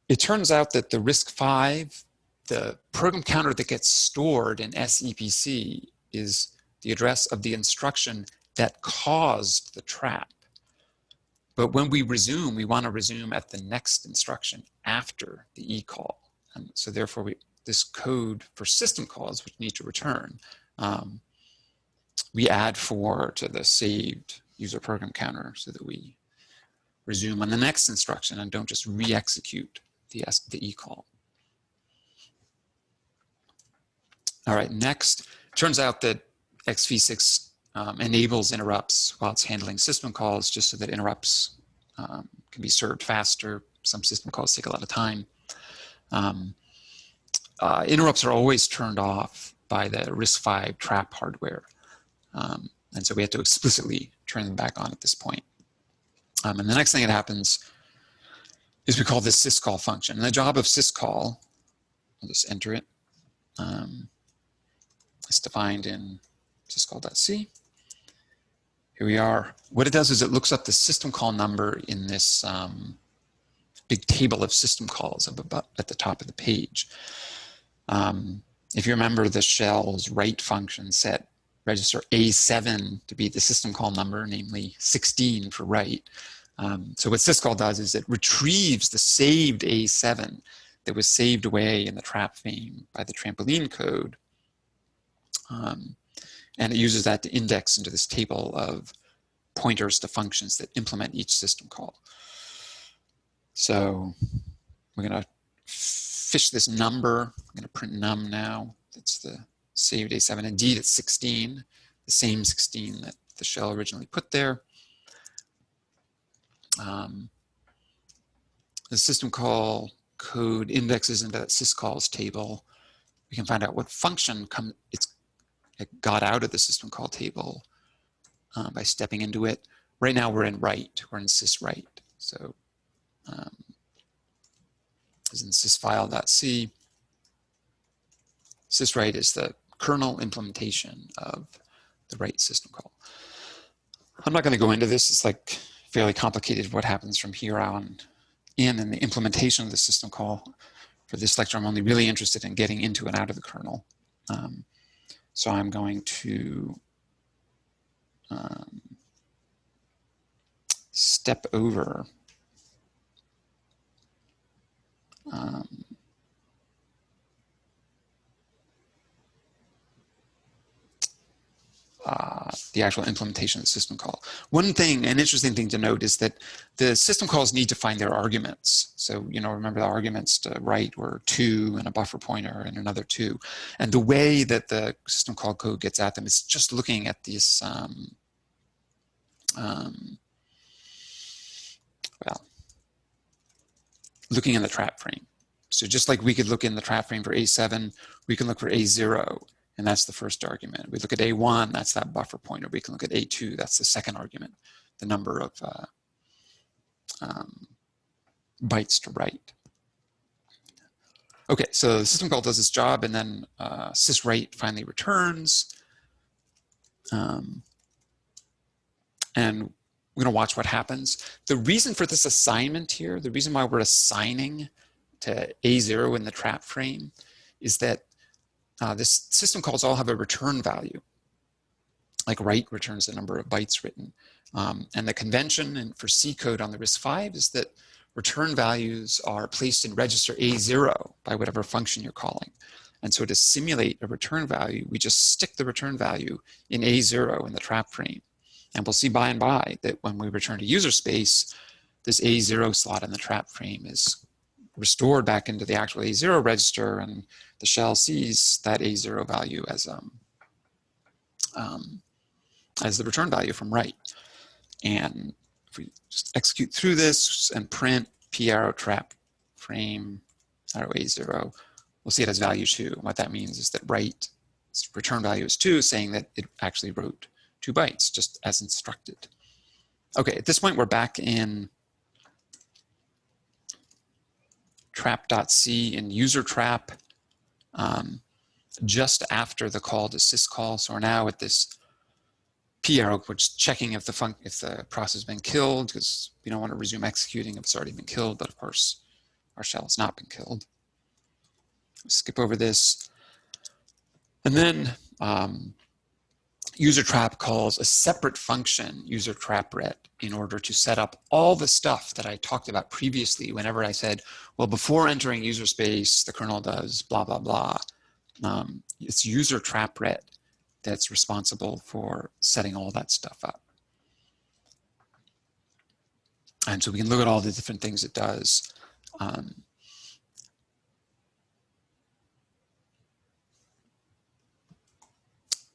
It turns out that the RISC-V, the program counter that gets stored in SEPC is the address of the instruction that caused the trap. But when we resume, we want to resume at the next instruction after the E call. And so therefore, this code for system calls, which need to return, we add 4 to the saved user program counter so that we resume on the next instruction and don't just re-execute the E call. All right, next, turns out that XV6 enables interrupts while it's handling system calls, just so that interrupts can be served faster. Some system calls take a lot of time. Interrupts are always turned off by the RISC-V trap hardware. And so we have to explicitly turn them back on at this point. And the next thing that happens is we call this syscall function. And the job of syscall, I'll just enter it. It's defined in syscall.c. Here we are. What it does is it looks up the system call number in this big table of system calls up above, at the top of the page. If you remember, the shell's write function set register A7 to be the system call number, namely 16 for write. So what syscall does is it retrieves the saved A7 that was saved away in the trap frame by the trampoline code. And it uses that to index into this table of pointers to functions that implement each system call. So we're going to fish this number. I'm going to print num now. That's the saved A7. Indeed, it's 16, the same 16 that the shell originally put there. The system call code indexes into that syscalls table. We can find out what function it got out of the system call table by stepping into it. Right now we're in write, we're in syswrite. So is in sysfile.c. Syswrite is the kernel implementation of the write system call. I'm not going to go into this. It's like fairly complicated what happens from here on in the implementation of the system call. For this lecture, I'm only really interested in getting into and out of the kernel. So I'm going to step over the actual implementation of the system call. One thing, an interesting thing to note, is that the system calls need to find their arguments. So, remember the arguments to write were 2 and a buffer pointer and another 2. And the way that the system call code gets at them is just looking at this, looking in the trap frame. So just like we could look in the trap frame for A7, we can look for A0. And that's the first argument. We look at A1, that's that buffer pointer. We can look at A2, that's the second argument, the number of bytes to write. Okay, so the system call does its job, and then syswrite finally returns. And we're gonna watch what happens. The reason for this assignment here, the reason why we're assigning to A0 in the trap frame is that this system calls all have a return value. Like write returns the number of bytes written. And the convention for C code on the RISC-V is that return values are placed in register A0 by whatever function you're calling. And so to simulate a return value, we just stick the return value in A0 in the trap frame. And we'll see by and by that when we return to user space, this A0 slot in the trap frame is restored back into the actual A0 register, and the shell sees that A0 value as the return value from write. And if we just execute through this and print p arrow trap frame arrow A0, we'll see it as value 2. And what that means is that write return value is 2, saying that it actually wrote 2 bytes, just as instructed. Okay, at this point, we're back in trap.c in user trap, just after the call to syscall. So we're now at this p arrow, which is checking if the process has been killed, because we don't want to resume executing if it's already been killed. But of course, our shell has not been killed. Skip over this, and then user trap calls a separate function, user trap ret, in order to set up all the stuff that I talked about previously whenever I said, well, before entering user space, the kernel does blah, blah, blah. It's user trap ret that's responsible for setting all that stuff up. And so we can look at all the different things it does.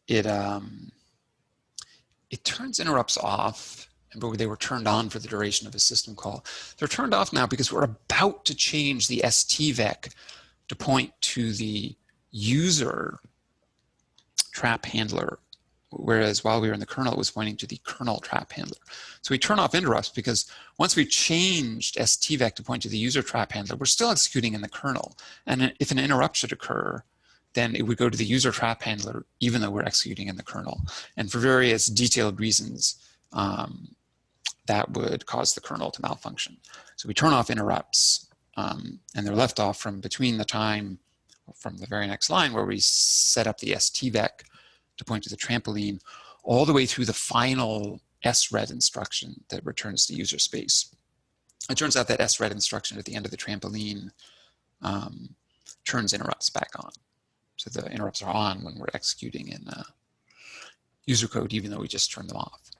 It turns interrupts off, but they were turned on for the duration of a system call. They're turned off now because we're about to change the STVEC to point to the user trap handler, whereas while we were in the kernel, it was pointing to the kernel trap handler. So we turn off interrupts because once we changed STVEC to point to the user trap handler, we're still executing in the kernel. And if an interrupt should occur, then it would go to the user trap handler, even though we're executing in the kernel. And for various detailed reasons, that would cause the kernel to malfunction. So we turn off interrupts, and they're left off from between the time from the very next line where we set up the STVEC to point to the trampoline, all the way through the final SRED instruction that returns to user space. It turns out that SRED instruction at the end of the trampoline turns interrupts back on. So the interrupts are on when we're executing in user code, even though we just turned them off.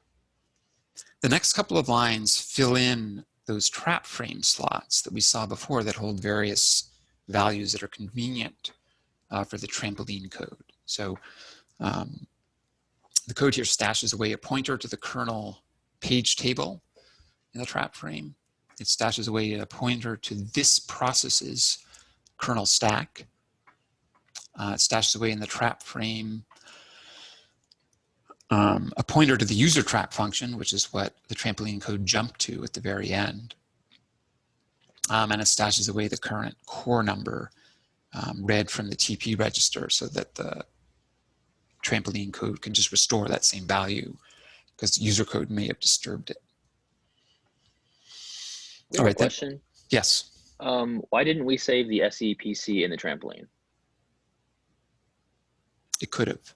The next couple of lines fill in those trap frame slots that we saw before that hold various values that are convenient for the trampoline code. So the code here stashes away a pointer to the kernel page table in the trap frame. It stashes away a pointer to this process's kernel stack. It stashes away in the trap frame a pointer to the user trap function, which is what the trampoline code jumped to at the very end. And it stashes away the current core number read from the TP register so that the trampoline code can just restore that same value because user code may have disturbed it. All right, question. Yes. Why didn't we save the SEPC in the trampoline? It could have.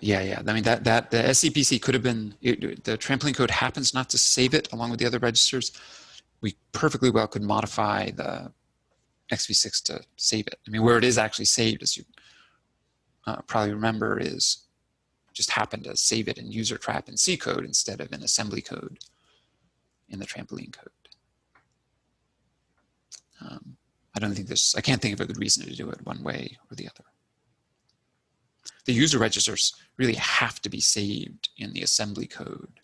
Yeah. I mean, the SEPC could have been, the trampoline code happens not to save it along with the other registers. We perfectly well could modify the XV6 to save it. I mean, where it is actually saved, as you probably remember, is just happened to save it in user trap in C code instead of in assembly code in the trampoline code. I don't think I can't think of a good reason to do it one way or the other. The user registers really have to be saved in the assembly code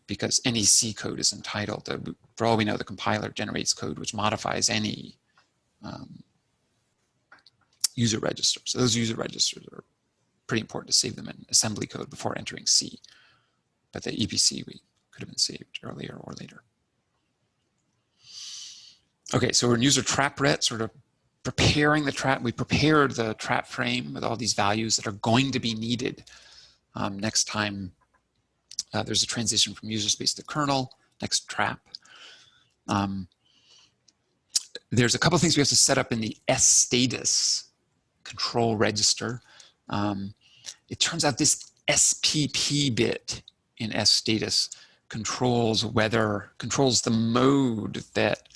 because any C code is entitled to, for all we know, the compiler generates code which modifies any user register. So those user registers are pretty important to save them in assembly code before entering C. But the EPC we could have been saved earlier or later. Okay, so we're in user trap ret, sort of preparing the trap. We prepared the trap frame with all these values that are going to be needed next time there's a transition from user space to kernel, next trap. There's a couple of things we have to set up in the S-status control register. It turns out this SPP bit in S-status controls the mode that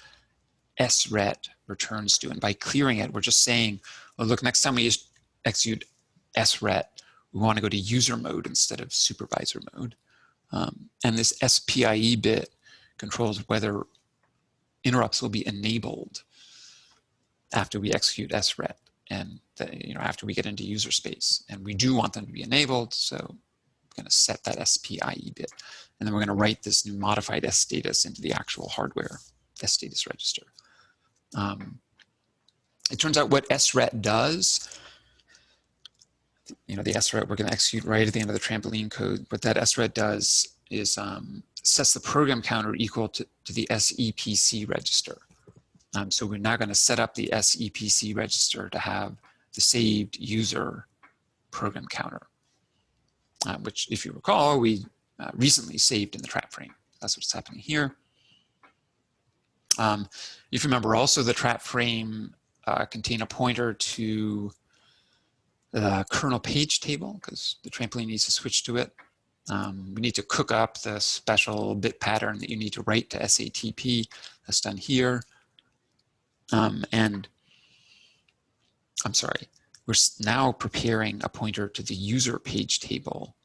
SRET returns to. And by clearing it, we're just saying, well, look, next time we execute SRET, we want to go to user mode instead of supervisor mode. And this SPIE bit controls whether interrupts will be enabled after we execute SRET and after we get into user space. And we do want them to be enabled, so we're going to set that SPIE bit. And then we're going to write this new modified S-status into the actual hardware S-status register. It turns out what SRET does, the SRET we're going to execute right at the end of the trampoline code. What that SRET does is sets the program counter equal to the SEPC register. So we're now going to set up the SEPC register to have the saved user program counter, which, if you recall, we recently saved in the trap frame. That's what's happening here. If you remember, also the trap frame contain a pointer to the kernel page table because the trampoline needs to switch to it. We need to cook up the special bit pattern that you need to write to SATP. That's done here. And I'm sorry, we're now preparing a pointer to the user page table,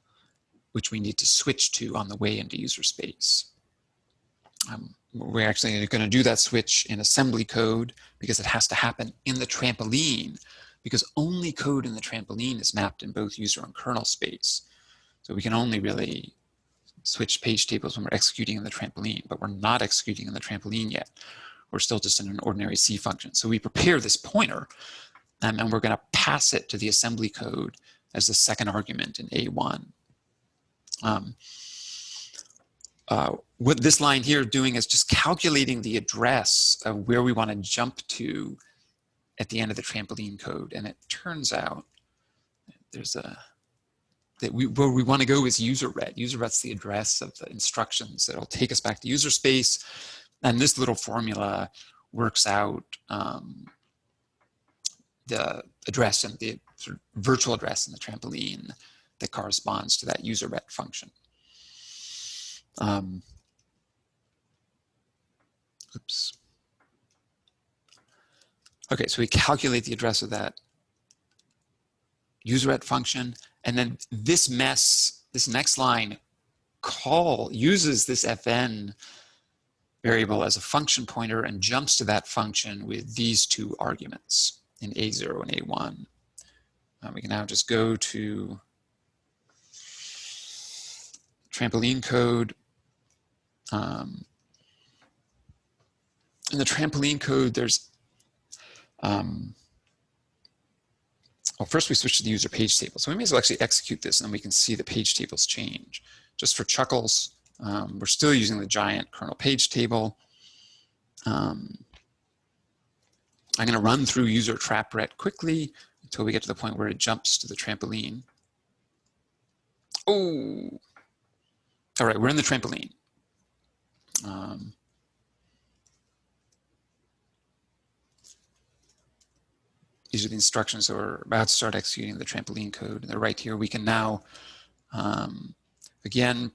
which we need to switch to on the way into user space. We're actually going to do that switch in assembly code because it has to happen in the trampoline, because only code in the trampoline is mapped in both user and kernel space. So we can only really switch page tables when we're executing in the trampoline, but we're not executing in the trampoline yet. We're still just in an ordinary C function. So we prepare this pointer, and we're going to pass it to the assembly code as the second argument in A1. What this line here doing is just calculating the address of where we want to jump to at the end of the trampoline code. And it turns out there's where we want to go is user-ret. User-ret's the address of the instructions that'll take us back to user space. And this little formula works out the address and the sort of virtual address in the trampoline that corresponds to that user-ret function. Oops. Okay, so we calculate the address of that user-ret function, and then this next line uses this fn variable as a function pointer and jumps to that function with these two arguments in A0 and A1. We can now just go to trampoline code. In the trampoline code, there's, well, first we switch to the user page table. So we may as well actually execute this and then we can see the page tables change. Just for chuckles, we're still using the giant kernel page table. I'm going to run through user trap-ret quickly until we get to the point where it jumps to the trampoline. Oh, all right, we're in the trampoline. These are the instructions that we're about to start executing the trampoline code. And they're right here. We can now, again,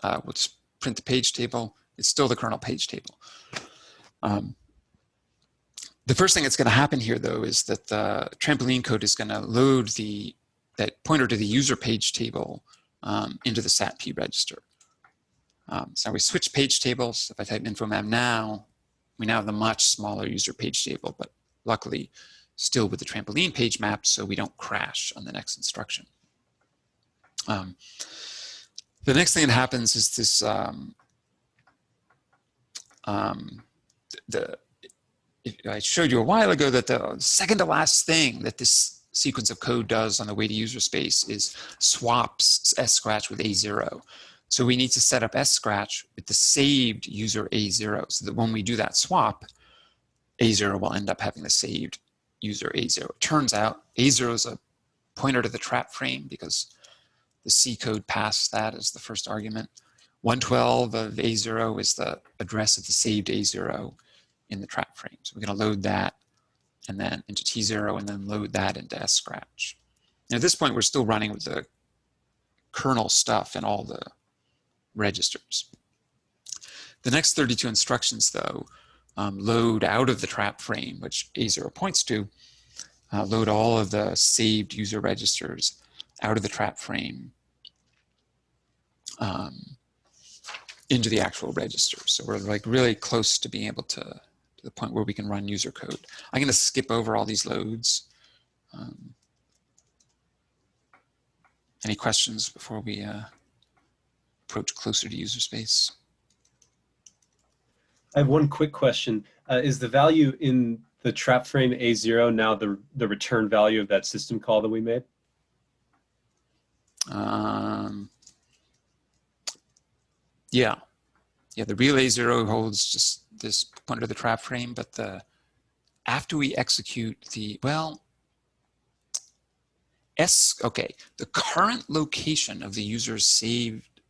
we'll just print the page table. It's still the kernel page table. The first thing that's going to happen here, though, is that the trampoline code is going to load that pointer to the user page table into the SATP register. So we switch page tables. If I type infomap now, we now have the much smaller user page table, but luckily still with the trampoline page map, so we don't crash on the next instruction. The next thing that happens is this, I showed you a while ago that the second to last thing that this sequence of code does on the way to user space is swaps scratch with A0. So we need to set up scratch with the saved user A0 so that when we do that swap, A0 will end up having the saved user A0. It turns out A0 is a pointer to the trap frame because the C code passed that as the first argument. 112 of A0 is the address of the saved A0 in the trap frame. So we're going to load that and then into T0 and then load that into scratch. And at this point, we're still running with the kernel stuff and all the registers. The next 32 instructions, though, load out of the trap frame, which A0 points to, load all of the saved user registers out of the trap frame into the actual register. So we're like really close to being able to the point where we can run user code. I'm going to skip over all these loads. Any questions before we approach closer to user space? I have one quick question. Is the value in the trap frame A0 now the return value of that system call that we made? Yeah, the real A0 holds just this pointer to the trap frame, but after we execute the, the current location of the user's saved,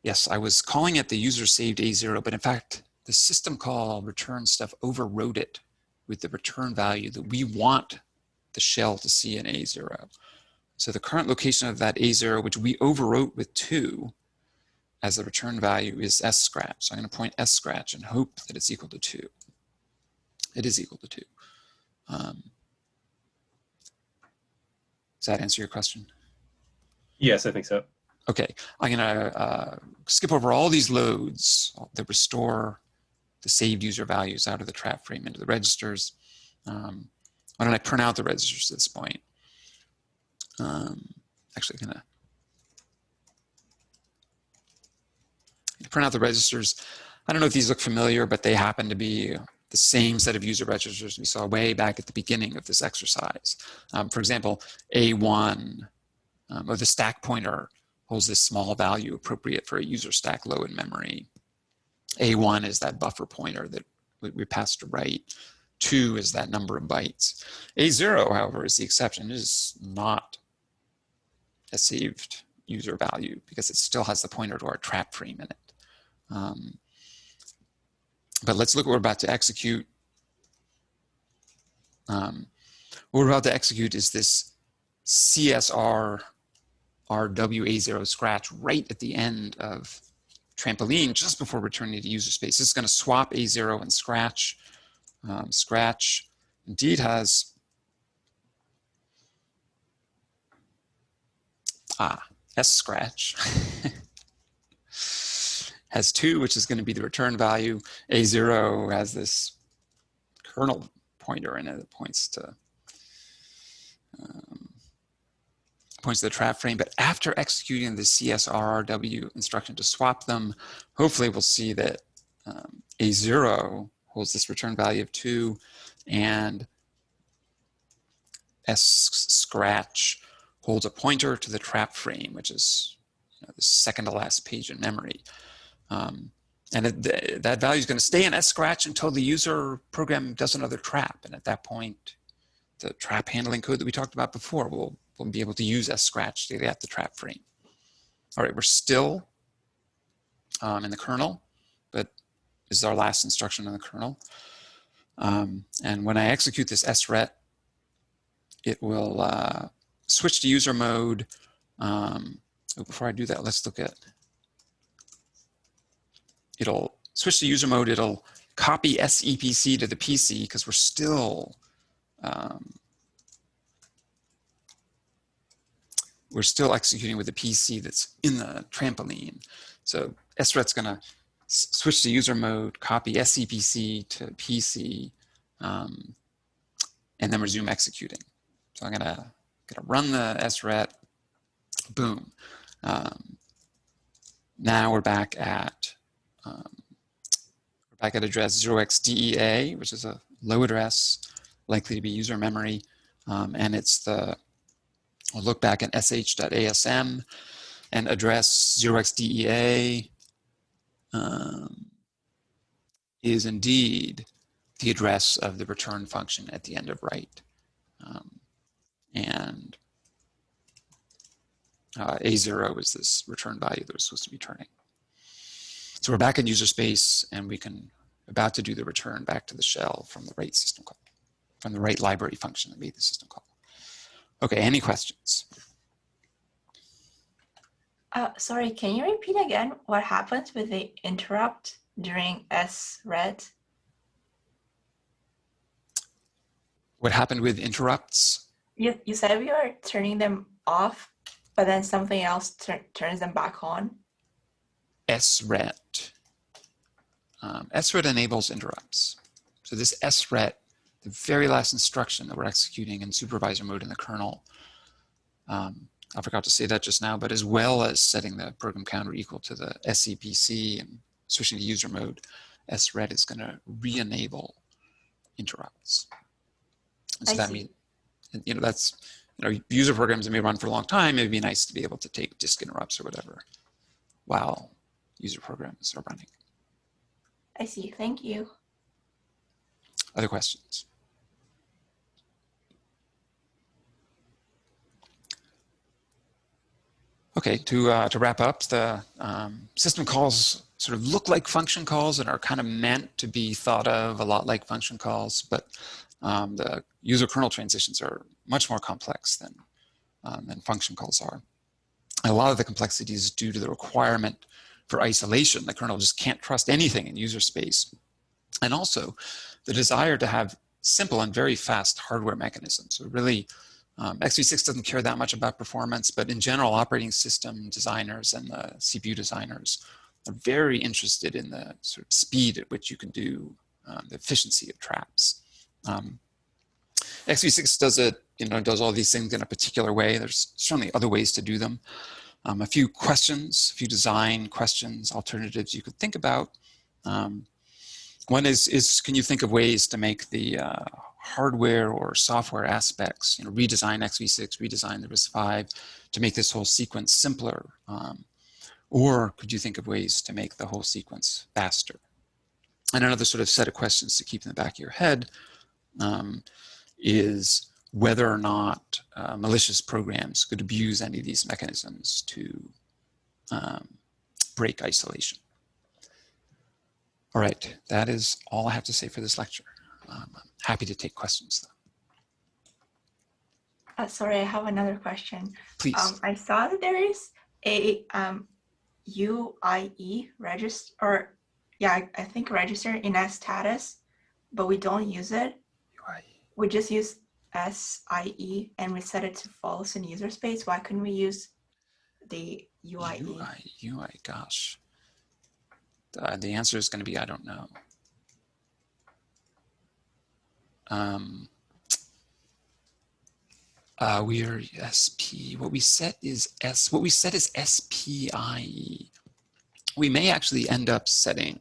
yes, I was calling it the user saved A0, but in fact, the system call return stuff overrode it with the return value that we want the shell to see an A0. So the current location of that A0, which we overwrote with 2 as the return value, is S scratch. So I'm going to point S scratch and hope that it's equal to 2. It is equal to 2. Does that answer your question? Yes, I think so. Okay, I'm going to skip over all these loads that restore the saved user values out of the trap frame into the registers. Why don't I print out the registers at this point? Actually, I'm going to print out the registers. I don't know if these look familiar, but they happen to be the same set of user registers we saw way back at the beginning of this exercise. For example, A1, or the stack pointer, holds this small value appropriate for a user stack low in memory. A1 is that buffer pointer that we passed to write. 2 is that number of bytes. A0, however, is the exception. It is not a saved user value because it still has the pointer to our trap frame in it. But let's look what we're about to execute. What we're about to execute is this CSR RWA0 scratch right at the end of trampoline, just before returning to user space. This is going to swap A0 and scratch. Scratch indeed has S scratch has 2, which is going to be the return value. A0 has this kernel pointer in it that points to the trap frame. But after executing the CSRRW instruction to swap them, hopefully we'll see that A0 holds this return value of 2, and S scratch holds a pointer to the trap frame, which is the second to last page in memory. And that value is going to stay in S scratch until the user program does another trap. And at that point, the trap handling code that we talked about before will be able to use S scratch to get the trap frame. All right, we're still in the kernel, but this is our last instruction in the kernel. And when I execute this SRET, it will switch to user mode. Before I do that, let's look at, it'll switch to user mode. It'll copy SEPC to the PC because we're still executing with the PC that's in the trampoline. So SRET's going to switch to user mode, copy SEPC to PC, and then resume executing. So I'm gonna run the SRET. Boom. Now we're back at address 0xDEA, which is a low address, likely to be user memory, and it's the. We'll look back at sh.asm and address 0xDEA is indeed the address of the return function at the end of write. And A0 is this return value that we're supposed to be turning. So we're back in user space, and we can about to do the return back to the shell from the write system call, from the write library function that made the system call. Okay, any questions? Sorry, can you repeat again what happens with the interrupt during SRET? What happened with interrupts? You said we were turning them off, but then something else turns them back on. SRET. SRET enables interrupts. So this SRET, the very last instruction that we're executing in supervisor mode in the kernel, I forgot to say that just now, but as well as setting the program counter equal to the SEPC and switching to user mode, SRET is going to re-enable interrupts. And so that means, that's, user programs that may run for a long time, it'd be nice to be able to take disk interrupts or whatever while user programs are running. I see, thank you. Other questions? Okay, to wrap up, the system calls sort of look like function calls and are kind of meant to be thought of a lot like function calls, but The user kernel transitions are much more complex than function calls are. And a lot of the complexity is due to the requirement for isolation. The kernel just can't trust anything in user space. And also the desire to have simple and very fast hardware mechanisms. So really, x86 doesn't care that much about performance, but in general, operating system designers and the CPU designers are very interested in the sort of speed at which you can do the efficiency of traps. x86 does it, does all these things in a particular way. There's certainly other ways to do them. A few questions, a few design questions, alternatives you could think about. One is can you think of ways to make the hardware or software aspects, redesign x86, redesign the RISC-V to make this whole sequence simpler? Or could you think of ways to make the whole sequence faster? And another sort of set of questions to keep in the back of your head is whether or not malicious programs could abuse any of these mechanisms to break isolation. All right, that is all I have to say for this lecture. I'm happy to take questions, though. Sorry, I have another question. Please. I saw that there is a UIE register, or yeah, I think register in status, but we don't use it. UIE. We just use SIE and we set it to false in user space. Why couldn't we use the UIE? UI, gosh. The answer is going to be, I don't know. We are SP. What we set is SPIE. We may actually end up setting.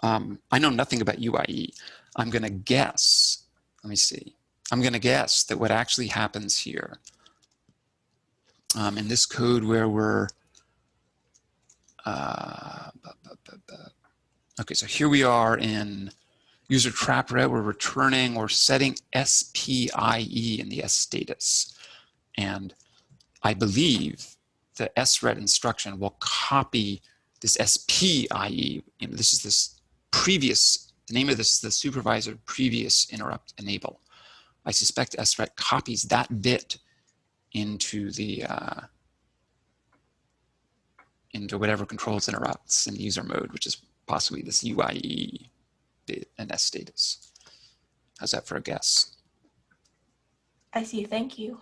I know nothing about UIE. I'm going to guess. Let me see. I'm going to guess that what actually happens here in this code where we're okay, so here we are in user trap red. We're setting SPIE in the S status. And I believe the SRED instruction will copy this SPIE. This is this previous, the name of this is the supervisor previous interrupt enable. I suspect SRED copies that bit into the into whatever controls interrupts in user mode, which is possibly this UIE bit and S status. How's that for a guess? I see, thank you.